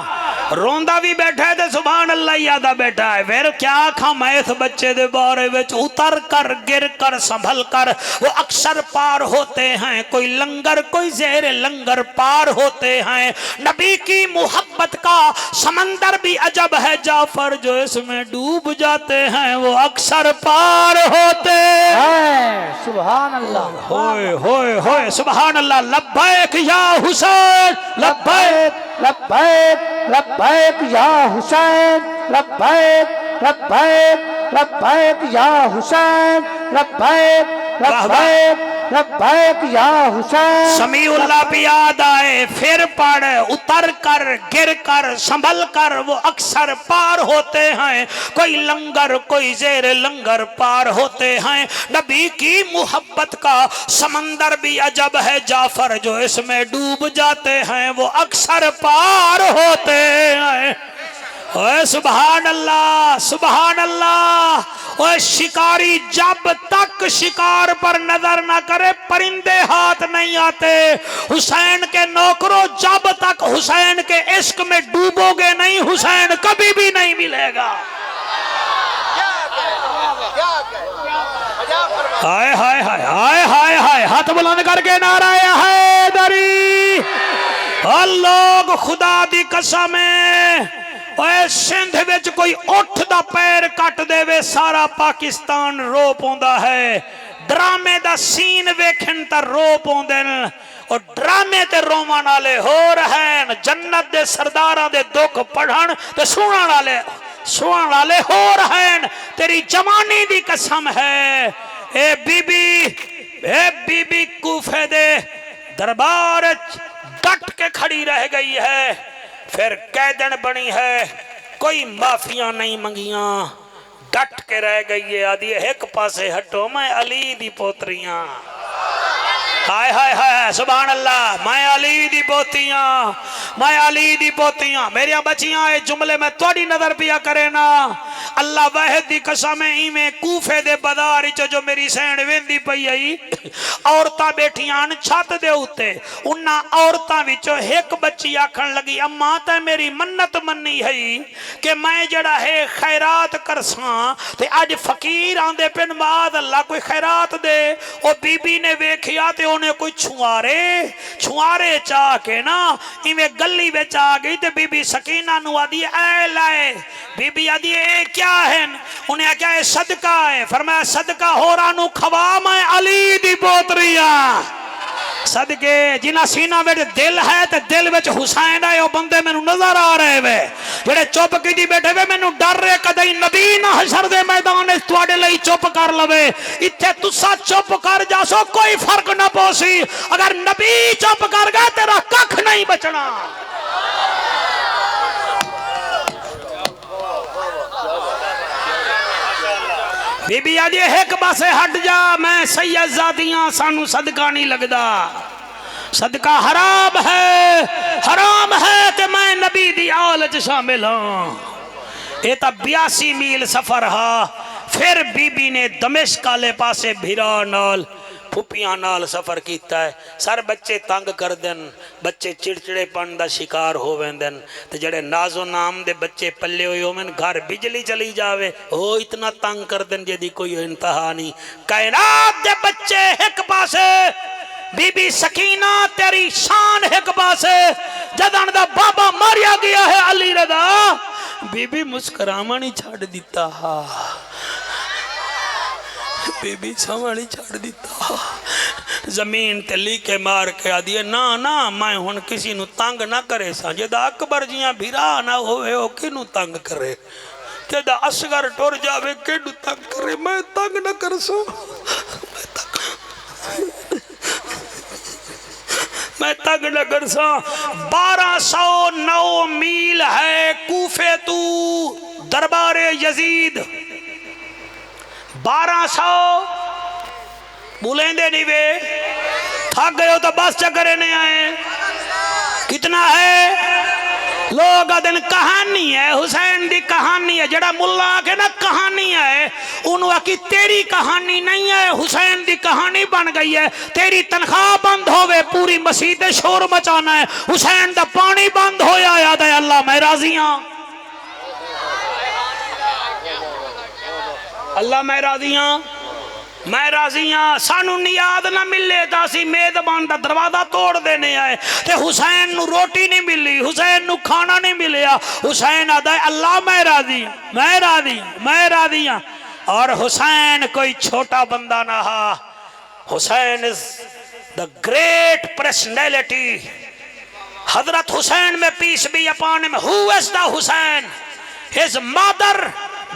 Speaker 1: रोंदा भी बैठा है तो सुभान अल्लाह यादा बैठा है। फिर क्या खा मैं इस बच्चे दे बारे में उतर कर गिर कर संभल कर वो अक्सर पार होते हैं। कोई लंगर कोई ज़ेर लंगर पार होते हैं। नबी की मोहब्बत का समंदर भी अजब है जाफर, जो इसमें डूब जाते हैं वो अक्सर पार होते हैं।
Speaker 2: सुभान अल्लाह,
Speaker 1: होए होए होए सुभान अल्लाह। लब्बैक या हुसैन, लब्बैक
Speaker 2: लब्बैक लब्बैक या हुसैन, लब्बैक लब्बैक लब्बैक या हुसैन, लब्बैक लब्बैक लब्बैक या हुसैन।
Speaker 1: समीउल्लाह भी याद आए, फिर पढ़ उतर कर गिर कर संभल कर वो अक्सर पार होते हैं। कोई लंगर कोई जेर लंगर पार होते हैं। नबी की मोहब्बत का समंदर भी अजब है जाफर, जो इसमें डूब जाते हैं वो अक्सर पार होते हैं। ओए सुभान अल्लाह, सुभान अल्लाह। ओए शिकारी जब तक शिकार पर नजर ना करे परिंदे हाथ नहीं आते। हुसैन के नौकरों, जब तक हुसैन के इश्क में डूबोगे नहीं हुसैन कभी भी नहीं मिलेगा। हाय हाय हाय हाय हाय हाय, हाथ बुलंद करके नारा हैदरी। लोग खुदा दी कसम है, ओए सिंध विच कोई उठ दा पैर कट देवे सारा पाकिस्तान रो पौंदा है। ड्रामे दा सीन वेखन ता रो पौंदे न, और ड्रामे ते रोवन वाले हो रहे न। जन्नत दे सरदारां दे दुख पढ़न ते सुनन वाले हो रहे न। तेरी जवानी दी कसम है ए बीबी कूफे दे दरबार डट के खड़ी रह गई है, फिर कैदन बनी है, कोई माफिया नहीं मंगिया, डट के रह गई है। आदि एक पासे हटो मैं अली दी पोतरियां। हाय हाय हाय सुभान अल्लाह। मैं अली दी पोतियां, मैं अली दी पोतियां, मेरिया बच्चियां। ये जुमले में थोड़ी नजर पिया करे ना, अल्लाह वाहिद दी कसम है। इवें कूफे दे बाजार च जो मेरी सैन वेंदी पई आई, औरतां बैठियां छत दे उत्ते। उन्हां औरतां विचों एक बच्ची आखन लगी, अम्मा ते मेरी मन्नत मन्नी है कि मैं जड़ा है खैरात करसां, ते अज फकीर आंदे पिन माद अल्लाह कोई खैरात दे। ओ बीबी ने वेखिया ते उन्हें कोई छुआरे चाह के ना इवें गली विच आ गई। ते बीबी सकीना नु आदी ऐ लाए, बीबी आदी ए क्या है? उन्हें क्या है? सदका है। फरमाया सदका होरा नु खवा, मैं अली दी पोतरियां सदके। जिना सीना विच दिल है ते दिल विच हुसैन है, ओ बंदे मैनू नजर आ रहे वे। जेड़े चुप कीती बैठे वे, मैनू डर रे कदई नबी ना हशर दे मैदान विच तुहाडे लई चुप कर लवे। इत्थे तुसा चुप कर जासो कोई फर्क ना पोसी, अगर नबी चुप कर गया तेरा कख नहीं बचना। बीबी आदि एक पासे हट जा, मैं सैयद ज़ादियां सानू सदका नहीं लगदा। सदका हराम है कि मैं नबी दी आल च शामिल हाँ। ये तो 82 मील सफर हा। फिर बीबी ने दमिश्क वाले पासे भिरा नाल फुपियां नाल सफर किया है। सर बच्चे तंग कर देन, बच्चे चिड़चिड़ेपन का शिकार हो वेंदन, ते जड़े नाजो नाम दे बच्चे पल्ले हुए होवन, घर बिजली चली जावे ओ इतना तंग कर देन जेदी कोई इंतहा नहीं। कायनात दे बच्चे एक पासे, बीबी सकीना तेरी शान एक पासे। जदन दा बाबा मारिया गया है अली रदा, बीबी मुस्कुरावा नहीं छड़ दिता, बीबी सवाली छड़ दिता। जमीन ते लीके मार के आदि ना ना मैं हुण किसी नु तंग ना करे सा। जेदा अकबर जियां भिरा ना होवे ओ किनू तंग करे, जेदा असगर टुर जावे किनू तंग करे। मैं तंग ना कर सो, मैं तंग न कर सा। 1209 मील है कूफे तू दरबारे यजीद। 1200 बुलेंदे नहीं वे, थक गए हो तो बस चक्कर ने आए। कितना है लोग दिन कहानी है, हुसैन दी कहानी है। जड़ा मुल्ला आके ना कहानी है, उन्होंने आखी तेरी कहानी नहीं है, हुसैन दी कहानी बन गई है। तेरी तनख्वाह बंद होवे, पूरी मसीत शोर मचाना है। हुसैन दा पानी बंद होया, याद है अल्लाह मैं राजियां, अल्लाह मैं राजियां। सानू नियाद ना मिले तो असी मेजबान का दरवाजा तोड़ देने आए। ते हुसैन नू रोटी नहीं मिली, हुसैन नू खाना नहीं मिलिया। हुसैन आदा अल्लाह मैं राजी हाँ। और हुसैन कोई छोटा बंदा ना हा। Hussain is the great personality. हजरत हुसैन में peace be upon him. Who is the Hussain? His mother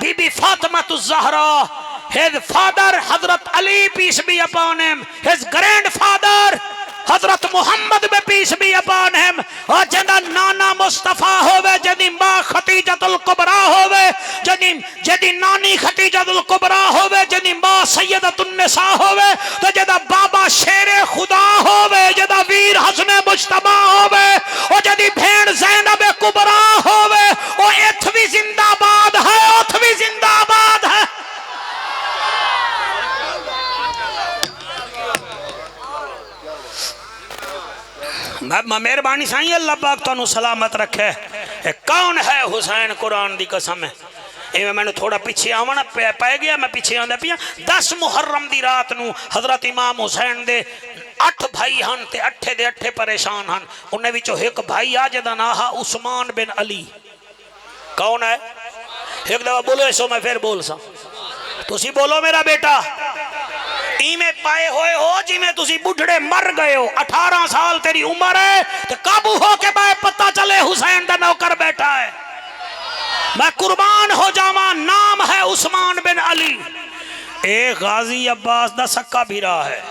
Speaker 1: बीबी Fatima Zahra, his father Hazrat Ali peace be upon him, his grandfather Hazrat Muhammad be peace be upon him। और जदा नाना मुस्तफा होवे, जदी मां खतीजतुल कुबरा होवे, जदी नानी खतीजतुल कुबरा होवे, जदी मां सैयदतुन निसा होवे, तो जदा बाबा शेरे खुदा होवे, जदा वीर हसन मुश्तबा होवे, और जदी भेण ज़ैनब कुबरा होवे, ओ इथ भी मेहरबानी साईं अल्लाह पाक तुहानू सलामत रखे। कौन है हुसैन कुरान दी कसम है। इवें मैंने थोड़ा पिछे आवन पै गया, मैं पिछे आंदा पिया। 10 मुहर्रम दी रात नू हजरत इमाम हुसैन दे 8 भाई हन ते 8 दे 8 परेशान हन। उन्हें विचों एक भाई आ जिहदा नाम है उस्मान बिन अली। कौन है? एक दफा बोलो सो मैं फिर बोल सा, तुसी बोलो मेरा बेटा। इवें पाए होए हो जिवें तुसी बुढ़ड़े मर गए हो। 18 साल तेरी उम्र है ते काबू हो के बाय पता चले हुसैन दा नौकर बैठा है। मैं कुर्बान हो जावा, नाम है उस्मान बिन अली। ए गाजी अब्बास दा सक्का भीरा है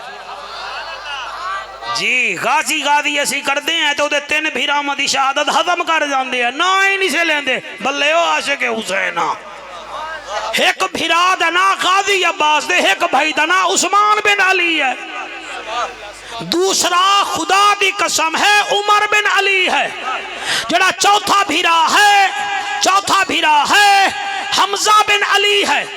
Speaker 1: जी। गाजी गाजी असी करते हैं तो 3 भीरावां दी शहादत हजम कर जाते हैं, ना ही नहीं से लेंदे। बल्ले ओ आशिक हुसैन। एक भीरा दा ना गाजी अब्बास दे, एक भाई दा ना उस्मान बिन अली है। दूसरा खुदा दी कसम है उमर बिन अली है। जड़ा चौथा भीरा है हमजा बिन अली है।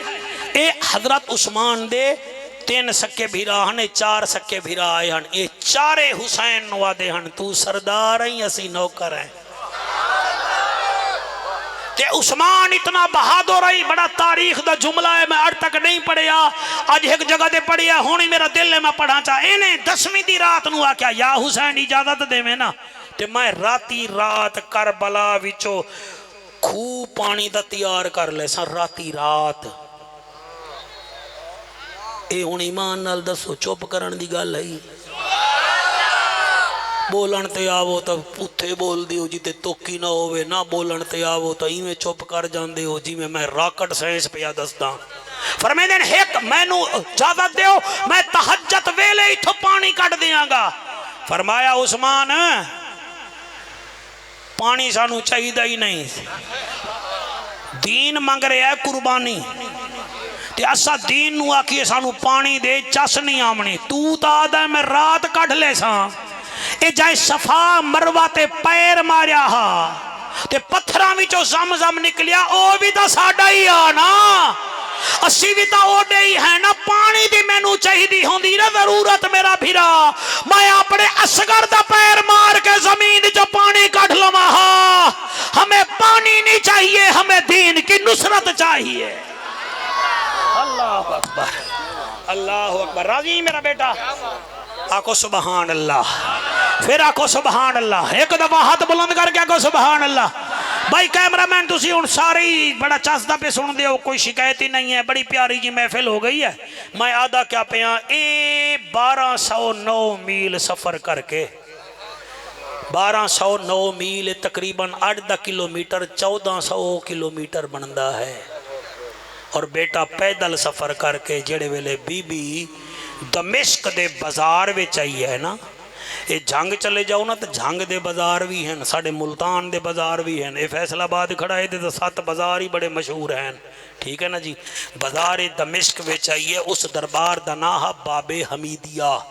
Speaker 1: ए हजरत उस्मान दे 3 सक्के भीरा हन, 4 सक्के भीरा आए हन। ये चारे हुसैन वादे हन तू सरदार है असी नौकर है। ते उस्मान इतना बहादुर है, बड़ा तारीख दा जुमला है, मैं अज तक नहीं पढ़िया। अज एक जगह ते पढ़िया, हुणी मेरा दिल है मैं पढ़ा चा। इन्हें 10वीं दी रात नू आख्या या हुसैन इजाजत देवे ना ते मैं राती रात करबला विचों खूह पानी दा तैयार कर ले सा। राती रात ए हुण ईमान नाल दसो चुप करन दी गल है? बोलन ते आवो तो पुथे बोल दियो जिते तोकी ना होवे, ना बोलन ते आवो तो इवें चुप कर जांदे हो जिवें मैं रॉकेट साइंस पिया दसदा। फरमांदे ने एक मैनू इजाजत दियो, मैं तहज्जुद वेले इथों पानी कढ दियांगा। फरमाया उस्मान पानी सानू चाहिदा ही नहीं, दीन मंग रहा है कुर्बानी ते असा दीन नू आखिए सानू पानी दे चस नहीं आमनी। तू तो आदा मैं रात कढ ले सा। ए जाए सफा मरवा ते पैर मारिया हा ते पत्थरां विचों जम निकलिया, ओ भी तो साडा ही आ ना, असी भी तो ओडे ही है ना। पानी दी मैनू चाहिदी होंदी ना जरूरत मेरा भीरा, मैं अपने असगर दा पैर मार के जमीन जो पानी कढ लवा। हमें पानी नहीं चाहिए, हमें दीन की नुसरत चाहिए। अल्लाह अकबर, अल्लाह अकबर। राजी मेरा बेटा? आको सुबहान अल्लाह, फिर आको सुबहान अल्लाह। एक दफा हाथ बुलंद करके आको सुबहान अल्लाह। भाई कैमरामैन तुसी हुण सारे ही बड़ा चसदा पे सुन दे हो, कोई शिकायत ही नहीं है। बड़ी प्यारी जी महफिल हो गई है। मैं आदा क्या पिया 1209 मील सफर करके, 1209 मील तकरीबन 8 किलोमीटर 1400 किलोमीटर बनता है। और बेटा पैदल सफर करके जेड़े वेले बीबी दमिश्क दे बाजार विच आई है ना, ये जंग चले जाओ ना तो जंग दे बाजार भी हैं, साढ़े मुल्तान दे बाजार भी हैं। ये फैसलाबाद खड़ा है तो 7 बाजार ही बड़े मशहूर हैं, ठीक है ना जी। बाजार दमिश्क विच आई है। उस दरबार का नाम है बाबे हमीदिया।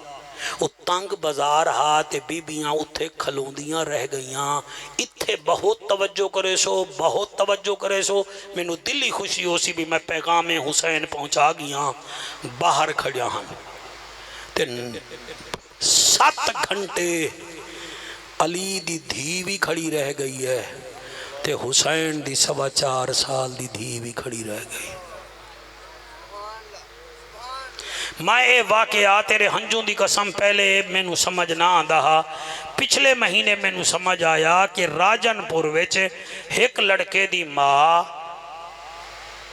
Speaker 1: वो तंग बाजार हा ते बीबियां उत्थे खलोंदियां रह गईयां। इत्थे बहुत तवज्जो करे सो, बहुत तवज्जो करे सो। मैनू दिली खुशी हो सी भी मैं पैगामे हुसैन पहुँचा गया। बाहर खड़िया हाँ ते 7 घंटे अली दी धी भी खड़ी रह गई है ते हुसैन दी 4.25 साल दी धी भी खड़ी रह गई। मैं ये वाकया तेरे हंजू की कसम पहले मैनू समझ ना आंदा। पिछले महीने मैनू समझ आया कि राजनपुर विच एक लड़के दी माँ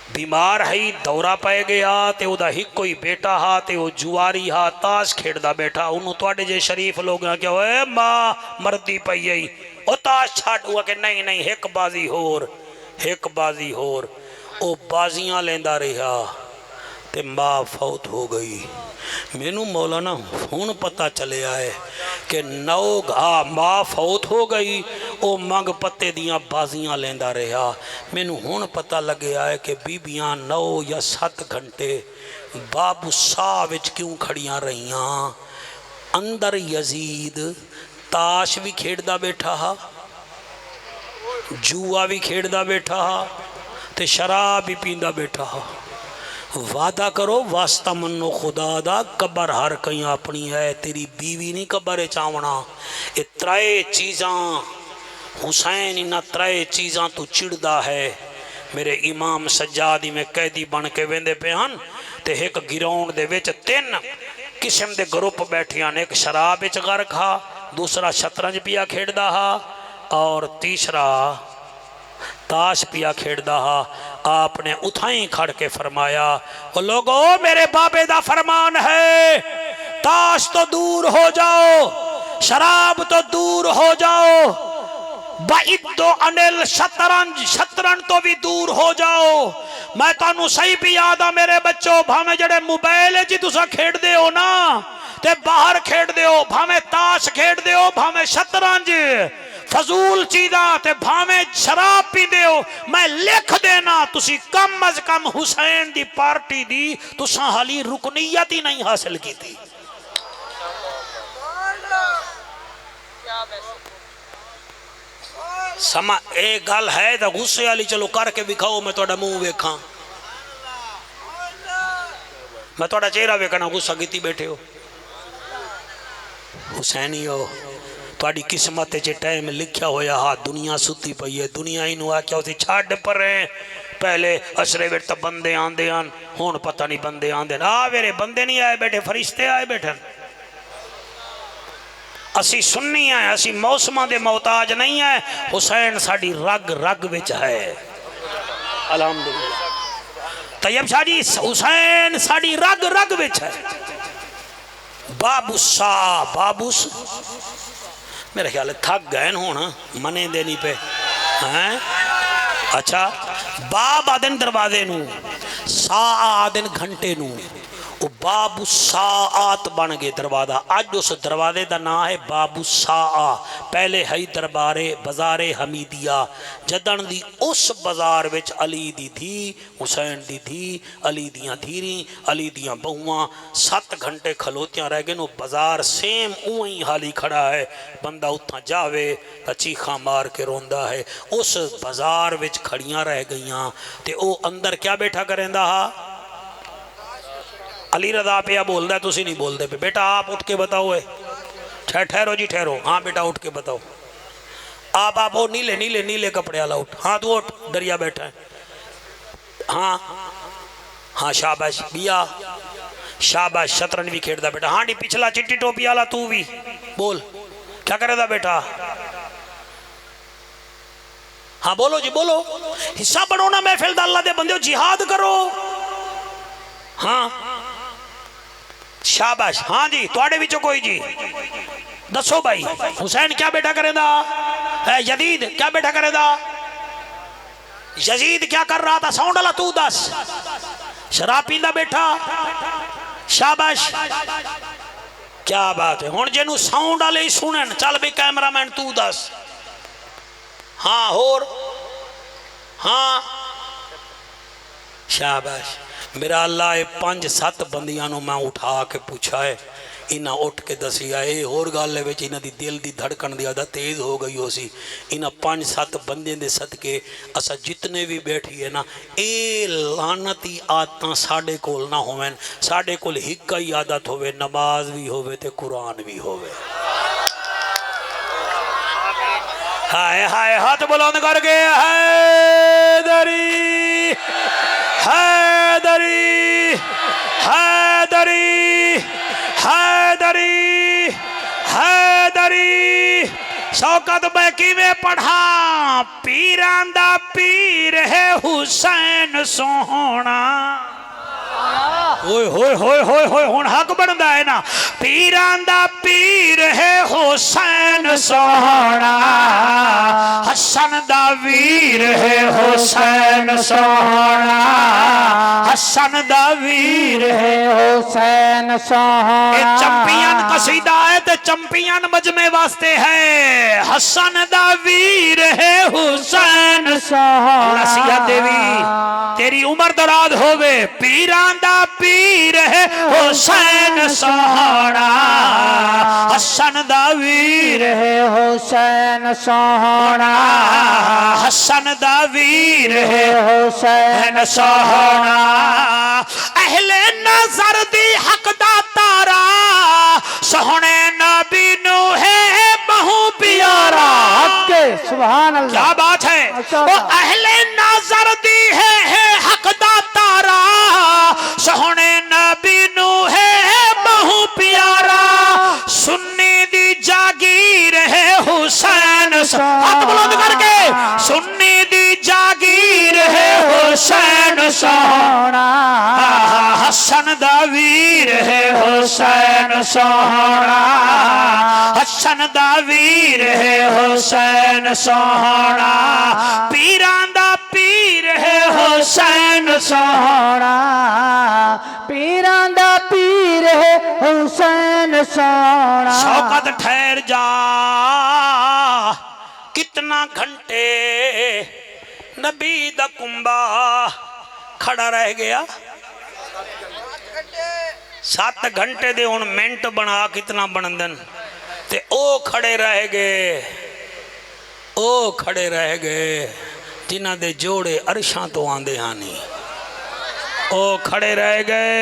Speaker 1: बीमार है, दौरा पै गया ते उदा एक कोई बेटा हा ते वो जुआरी हा, ताश खेड़दा बैठा। उन्होंने तुहाडे जे शरीफ लोग क्या ओए माँ मरदी पई है ओ ताश छाड़। हुआ कि नहीं नहीं एक बाजी होर, एक बाजी होर। ओ बाजियां लेंदा रहा ते माँ फौत हो गई। मैनू मौलाना हुण पता चले है कि 9 घा माँ फौत हो गई। वो मंग पत्ते दियाँ बाजियां लेंदा रहा। मैनू हुण पता लगे है कि बीबियां 9 या 7 घंटे बाबू शाह विच क्यों खड़ियां रहियां। अंदर यजीद ताश भी खेड़दा बैठा हा, जुआ भी खेड़दा बैठा हा ते शराब भी पींदा बैठा हा। वादा करो वास्ता मनो खुदा दा, कबर हर कहीं अपनी है, तेरी बीवी नहीं कबर चावना। ये त्राए चीज़ा हुसैन, इन्हां त्राए चीज़ा तू चिड़दा है। मेरे इमाम सज्जादी में कैदी बन के वेंदे पे हन, ते एक गिराउंड दे विच 3 किस्म दे ग्रुप बैठे हैं। एक शराब विच गर्क हा, दूसरा शतरंज पिया खेड़दा हा, और तीसरा ताश पिया खेड़दा हा। आपने उठाई खड़ के फरमाया, ओ लोगो मेरे बाबे दा फरमान है, ताश तो दूर हो जाओ, शराब तो दूर हो जाओ, बाइदो अनिल शतरंज, शतरंज तो भी दूर हो जाओ। मैं तानू सही भी याद आ मेरे बच्चों, भावे जड़े मोबाइल जी तुसा खेड़ दे हो ना, ते बाहर खेड़ दे हो, भावे ताश खेड़ दे हो, भावे शतरंज फजूल चीज़ा, ते भावे शराब पींदे हो, मैं लिख देना तुसी कम अज कम हुसैन दी पार्टी दी तुसा हाली रुकनीयत ही नहीं हासिल की थी। समा एक गल है तो गुस्से वाली, चलो करके विखाओ, मैं थोड़ा मुंह वेखा, मैं थोड़ा चेहरा वेखना, गुस्सा कीती बैठे हो। हुसैनी हो, थोड़ी किस्मत च टाइम लिखा होया हा, दुनिया सुती पई है, दुनिया इनू आख्या उसे छड़ पर पहले असरे विच तो बंदे आंदे हन, हुण पता नहीं बंदे आंदे आ मेरे बंदे नहीं आए बैठे, फरिश्ते आए बैठे। असी सुन्नी है, असी मौसमां दे मोहताज नहीं है, हुसैन साड़ी रग रग विच है। अल्हम्दुलिल्लाह तैयब शाह जी, हुसैन साड़ी रग रग विच है। बाबूसा बाबूस मेरे ख्याल थक गए हुण, मने दे नहीं पे हैं। अच्छा, बाब आदन दरवाजे नू, सा आदन घंटे नू, बाबू साआत बन गए दरवाजा। अज उस दरवाजे का नाम है बाबू साआ। पहले है दरबारे बाजारे हमीदिया, जदन दी उस बाजार विच अली दी धी, हुसैन दी धी, अली दियां धीरी, अली दियां बहुआं 7 घंटे खलोतियां रह गए। वो बाजार सेम उवें ही हाली खड़ा है, बंदा उत्थां जावे तो चीखा मार के रोंदा है। उस बाजार विच खड़ियां रह गईयां, ते वो अंदर क्या बैठा करेंदा हा। अली रजा पे बोलता है, तुसी नहीं बोलते पे। बेटा आप उठ के बताओ, ठहरो जी ठहरो। हाँ बेटा उठ के बताओ। आप वो नीले नीले नीले कपड़े वाला उठ। हाँ तू उठ, दरिया बैठा है। हाँ हाँ शाबाश बिया, शाबाश। शतरंज भी खेड़ता बेटा। हाँ डी पिछला चिट्टी टोपी वाला तू भी बोल, क्या करेगा बेटा। हाँ बोलो जी बोलो। हिस्सा बनो ना महफिल दा, अल्लाह दे बंदे जिहाद करो। हाँ शाबाश। हाँ जी थोड़े विचों कोई जी दसो भाई, हुसैन क्या बेटा करेगा, यजीद क्या बेटा करेगा। यजीद क्या कर रहा था, साउंड वाला तू दस। शराब पींदा बैठा, शाबाश क्या बात है। हुण जिन्हों साउंड वाले ही सुनन, चल भी कैमरामैन तू दस। हाँ होर, हाँ शाबाश। मेरा अल्लाह 5-7 बंदियां मैं उठा के पूछा है, इन्हें उठ के दसिया ये होर गल है, इन्हों की दिल की धड़कन की आदत तेज़ हो गई हो सी। इन्हें 5-7 बंदे के सदके असा जितने भी बैठिए ना, ये लानती आदत साढ़े कोल ना होवन। साढ़े कोल हिक ही आदत होवे, नमाज भी होवे ते कुरान भी होवे। हाय हाय हाथ बुलंद करके हैदरी हैदरी हैदरी हैदरी हैदरी। शौकत बैकी में पढ़ा, पीरां दा पीर है हुसैन सोहना। होए होए होए होए होए हुण हक बनदा है ना। पीरां दा पीर है हुसैन सोहना, हसन दा वीर है हुसैन सोहना, हसन दा वीर है
Speaker 2: हुसैन सोहना।
Speaker 1: चंपियन कसीदा है ते चंपियन मजमे वास्ते है। हसन दा वीर है हुसैन
Speaker 2: सोहना।
Speaker 1: लसिया देवी तेरी उम्र दराज होवे। पीरां दा पीर है हुसैन सोहना, हसन दा वीर
Speaker 2: है हुसैन सोहना,
Speaker 1: हसन दा वीर है
Speaker 2: हुसैन
Speaker 1: सोहना। अहले नजर दी हक दा तारा सोहने नबी नू है बहु प्यारा।
Speaker 2: हक सुभान अल्लाह,
Speaker 1: क्या बात है। वो अहले नजर दी है हक दा तारा सोहने नबी नू है बहु प्यारा। सुन्नी दी जागीर है हुसैन, हाथ बुलंद करके, सुन्नी दी जागीर है हुसैन सोहना। हसन दा वीर है हुसैन सोहना, हसन दा वीर है हुसैन सोहना। पीरां दा पीर है हुसैन सोहना,
Speaker 2: पीरां दा पीर है हुसैन सोहना।
Speaker 1: शौकत ठहर जा, कितना घंटे नबी दा कुंबा खड़ा रह गया। 7 घंटे दे हुण मिनट बना कितना बनदन ते ओ खड़े रह गए, ओ खड़े रह गए जिन्हां दे जोड़े अरशां तो आंदे हानी। ओ खड़े रह गए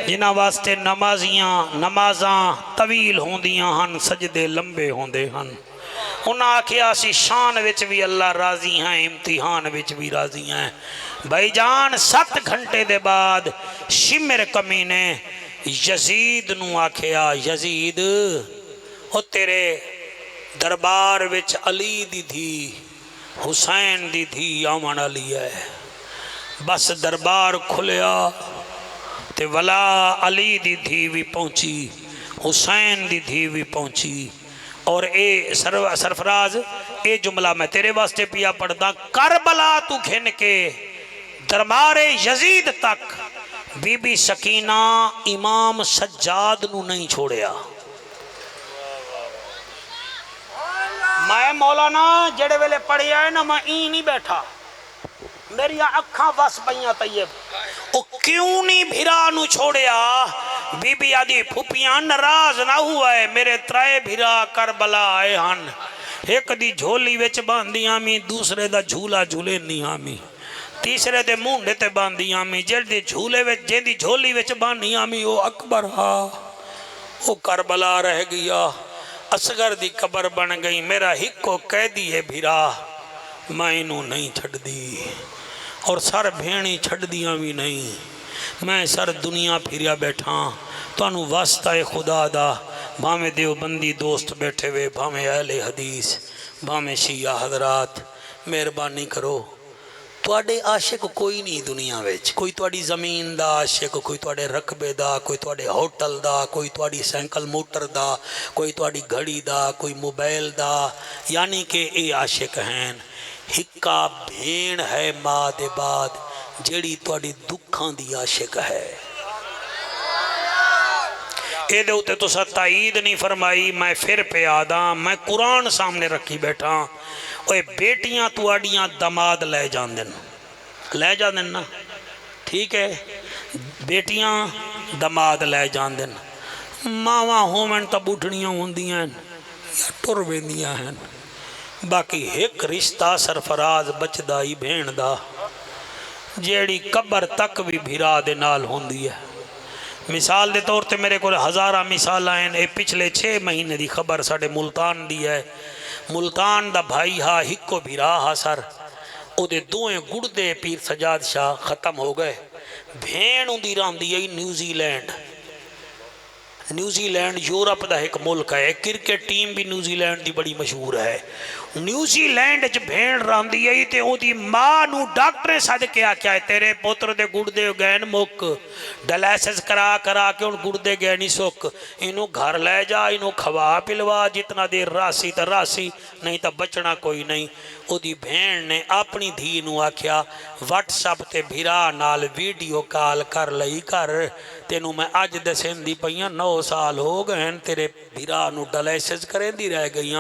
Speaker 1: जिन्हां वास्ते नमाज़ां तवील होंदियां हन, सजदे लंबे होंदे हन। उन्हें आखिया सी शान विच भी अल्लाह राजी हैं, इम्तिहान विच भी राजी हैं। भाईजान 7 घंटे दे बाद शिमर कमीने यजीद नू आखिया, यजीद ओ तेरे दरबार विच अली दी धी हुसैन दी धी आवन वाली है। बस दरबार खुलिया ते वला अली दी धी भी पहुंची, हुसैन दी धी भी पहुंची। और ए सरफराज ए जुमला मैं तेरे वास्ते पिया पढ़दा, करबला तू घिन के दरबारे यजीद तक बीबी सकीना इमाम सज्जाद नू नहीं छोड़िया। मैं मौलाना जेड़े वेले पढ़िया है ना, मैं ई नहीं बैठा, मेरी अखा वस पईया तैयब। ओ क्यों नहीं भिरा नू छोड़िया? बीबी आदि फुपियां नाराज ना हुआ है, मेरे 3 भिरा करबला आए हन। एक दी झोली विच बांधियां मी, दूसरे दा झूला झूले नहीं आमी, तीसरे दे मुंडे ते बांधियां मी, जेदी झूले विच जेदी झोली विच बांधियां मी ओ अकबर हा, ओ करबला रह गया। असगर दी कबर बन गई। मेरा हिको कैदी है भिरा, मैं इनू नहीं छड्दी और सर भेणी छड्दियां भी नहीं। मैं सर दुनिया फिरिया बैठा, तुहानू वास्ता है खुदा दा, भावें देवबंदी दोस्त बैठे वे, भावें अहले हदीस, भावें शिया हजरात, मेहरबानी करो। तुहाडे आशिक कोई नहीं दुनिया विच, कोई तुहाडी ज़मीन दा आशिक, कोई तुहाडे रकबे दा, कोई तुहाडे होटल दा, कोई तुहाडी साइकिल मोटर दा, कोई तुहाडी घड़ी दा, कोई मोबाइल दा, यानी कि ये आशिक हैं। हिक्का भेण है माँ दे बाद जेड़ी तुहाडी दुखां दी आशिक है। ये उत्ते तुसा ताईद नहीं फरमाई, मैं फिर पे आदा, मैं कुरान सामने रखी बैठा। ओए बेटियां तुहाडियां दमाद ले जांदे ना, ठीक है, बेटियां दमाद ले जांदे, मावां होवन तो बुढ़नियां होंदियां या टुर वेंदियां हैं। बाकी एक रिश्ता सरफराज बचदा ही भेण दा, जेड़ी कबर तक भी भिरा दे नाल होंदी है। मिसाल के तौर पर मेरे को हज़ारा मिसाल हैं। ये पिछले 6 महीने की खबर साढ़े मुल्तान दी है। मुल्तान दा भाई हा, हिको भिरा हा सर, उहदे 2 गुड़दे पीर सजाद शाह खत्म हो गए। भेण उंदी रहिंदी है न्यूजीलैंड। न्यूजीलैंड यूरोप का एक मुल्क है, क्रिकेट टीम भी न्यूजीलैंड की बड़ी मशहूर है। न्यूजीलैंड च भेण रहिंदी है तो उहदी मां नू डॉक्टर सद के आख्या है, तेरे पुत्र दे गुड़दे गए मुक, डायलिसिस करा करा के हुण गुड़दे गए नहीं सुक, इनू घर लै जा, इनू खवा पिलवा, जितना देर रासी तो रासी, नहीं तो बचना कोई नहीं। उहदी भेण ने अपनी धी नू आख्या, व्हाट्सएप ते भिरा नाल वीडियो कॉल कर लई कर, तेनू मैं अज दसेंदी पईयां 9 साल हो गए तेरे भिरा नू डायलिसिस करेंदी रह गई,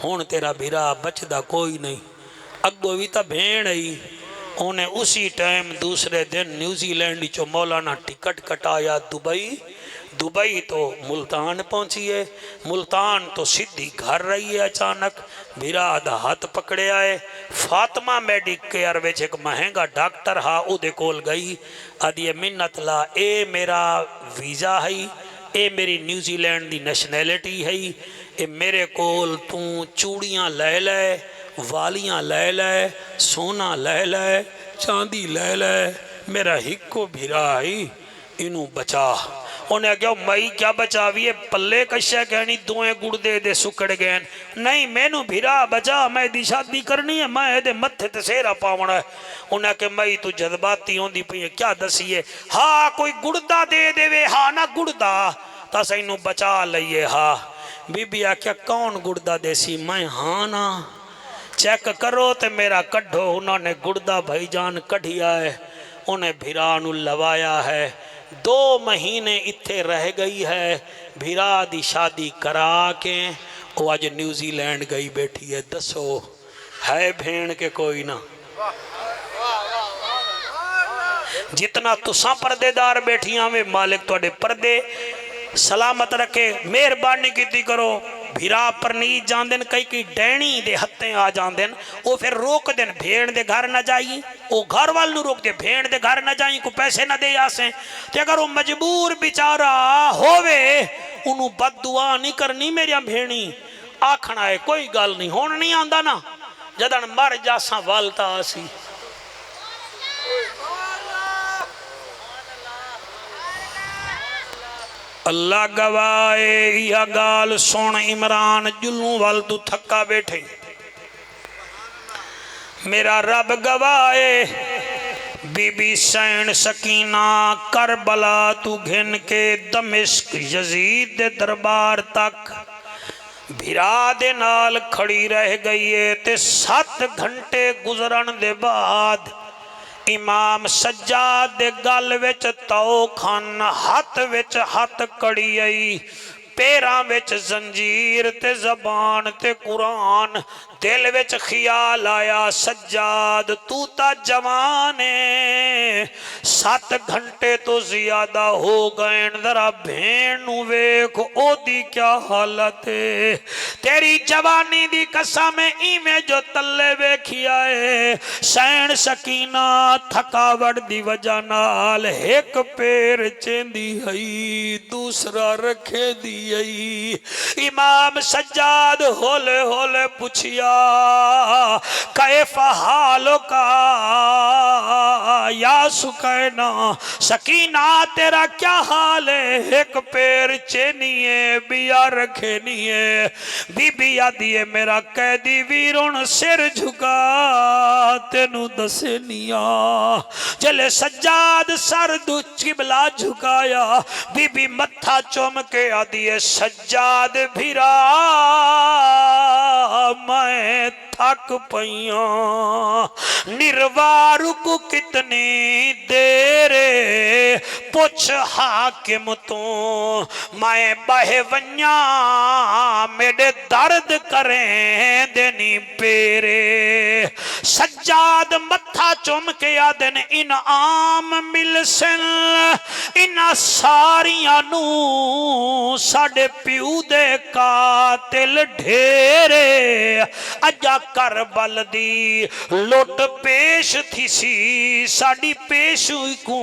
Speaker 1: हुण तेरा भिरा बचदा कोई नहीं। अगों भी तो भेण आई, उन्हें उसी टाइम दूसरे दिन न्यूजीलैंड चो मौलाना टिकट कटाया दुबई। दुबई तो मुल्तान पहुंची है, मुल्तान तो सीधी घर रही है। अचानक विराद हाथ पकड़े आए। फातिमा मेडिकेयर विच एक महंगा डॉक्टर हा, उहदे कोल गई। आदि मिन्नत ला, ए मेरा वीज़ा है, ए मेरी न्यूजीलैंड की नैशनैलिटी है, ए मेरे कोल तू चूड़ियाँ ले ले, वालियाँ ले ले, सोना ले ले, चांदी ले ले, मेरा हिको भिरा ही, इनू बचा। उन्हें क्या मई क्या बचावी पल्ले कशा कहनी दोए गुड़दे दे सुकड़ गए। नहीं मैनू भिरा बचा, मैं दी शादी करनी है, मैं ए मत्थे ते सेहरा पावना है। उन्हें के मई तू जज्बाती होंदी पई है, क्या दसीए। हाँ कोई गुड़दा दे देवे, हाँ ना गुड़दा तो सैनू बचा लईए। हाँ बीबी आख्या कौन गुड़दा देसी, मैं हाँ ना चेक करो तो मेरा कढ़ो। उन्होंने गुड़दा भाईजान कढ़िया है, उन्हें भिरा नू लवाया है। 2 महीने इत्थे रह गई है, भिरा दी शादी करा के वो अज न्यूजीलैंड गई बैठी है। दसो है भेण के कोई ना। जितना तुसा पर्देदार बैठिया वे मालिक थोड़े पर्दे सलामत रखे, मेहरबानी की करो। भिरा परनीत जान कई कई डैनी दे हत्थे आ जाते वो फिर रोक देन, भेड़ दे घर न जाई, वो घर वाल नू रोक दे, भेड़ दे घर न जाई, को पैसे न दे आसे। ते अगर वो मजबूर बेचारा होवे उन्होंने बद दुआ नहीं करनी मेरिया भेणी। आखना है कोई गल नहीं, हुण नहीं आंदा ना, जदन मर जासा वालता आसी। अल्लाह गवाए यह गाल सुन इमरान जुल्लू वाल तू थका बैठे। मेरा रब गवाए बीबी सैन सकीना करबला तू घिन के दमिश्क यजीद दे दरबार तक भिरा दे नाल खड़ी रह गई है। ते 7 घंटे गुजरन दे बाद इमाम सज्जाद दे गल विच तौ खान, हाथ विच हाथ कड़ी आई, पैरां विच जंजीर ते जबान ते कुरान। दिल विच ख्याल आया सज्जाद तू ता जवान है, 7 घंटे तो ज्यादा हो गए, जरा भेण नू वेख ओदी क्या हालत है। तेरी जवानी दी कसम इवें जो तले वेखिया है। सैन सकीना थकावट दी वजह नाल एक पैर चेंदी हई, दूसरा रखे दी हई। इमाम सज्जाद होले होले पूछिया कैफ हालो का या सुकैना, सकीना तेरा क्या हाल है। एक पैर चेनिए बिया रखे नहीं। बीबी आदि है मेरा कैदी वीरुण सिर झुका तेनू दसे निया। जले सज्जाद सर दू किबला झुकाया, बीबी मत्था चुम के आदि है सज्जाद भिरा मैं थक पइया, निर्वारुक कितनी देर पुछ हाकिम तो मैं बह वन्या मेरे दर्द करें देनी पेरे। सज्जाद मत्था चुम के आदन इनाम मिल सन इना सारिया नू साडे प्यू दे कातिल ढेरे। अजा करबल दी लुट पेश थी सी साडी पेश को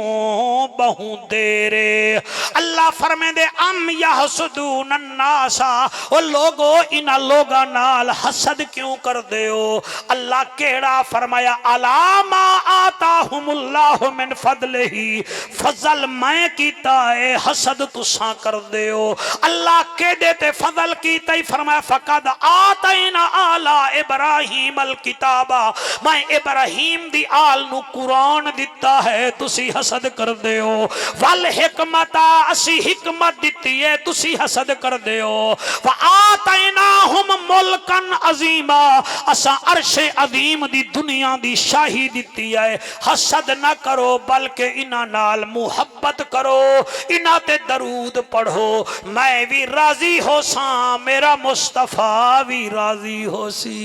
Speaker 1: बहु देरे। अल्लाह फरमेंदे अम यहसुदून अन्नासा, ओ लोगो इना लोगा नाल हसद क्यों कर दे हो। अल्लाह केड़ा फरमाया अलामा आताहुमुल्लाहु मिन फदलिही, फजल मैं कीता है हसद तुसा कर दे हो। अल्लाह के देते फजल कीता ही फरमाया फकद आतैना आला इब्राहिम अल किताबा, मैं इब्राहिम दी आल नू कुरान दिता है तुसी हसद कर दे हो। वल हिकमता असी हिकमत दिती है तुसी हसद कर दे हो। व आतैनाहुम मुल्कन अजीमा, असा अर्शे अजीम दी दुनिया दी शाही दिती है। हसद ना करो बल्कि इना नाल मुहब्बत करो, इना ते दरूद पढ़ो। मैं भी राजी हो सा मेरा मुस्तफा भी राजी हो सी।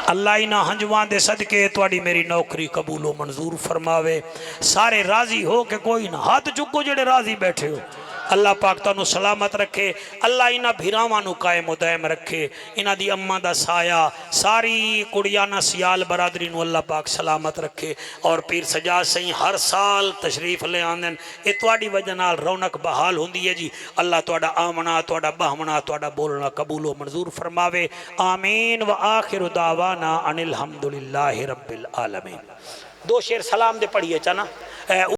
Speaker 1: अल्लाह इन्हां हंजवां दे सदके तुहाडी मेरी नौकरी कबूलो मंजूर फरमावे। सारे राजी हो के कोई ना हाथ चुको जेड़े राजी बैठे हो। अल्लाह पाक तुहानू सलामत रखे। अल्लाह इन्हां भिरावां नू कायम दायम रखे। इन्हां दी अम्मा दा साया सारी कुड़ियाना सियाल बरादरी नू अल्लाह पाक सलामत रखे। और पीर सजाद सही हर साल तशरीफ ले आंदे ये तुहाडी वजह नाल रौनक बहाल होंदी है जी। अल्लाह तुहाडा आमना तुहाडा बहमना तुहाडा बोलना कबूलो मंजूर फरमावे। आमीन व आखिर दावाना अनिल हम्दुलिल्लाहि रब्बिल आलमीन। दो शेर सलाम दे पढ़िए चाना।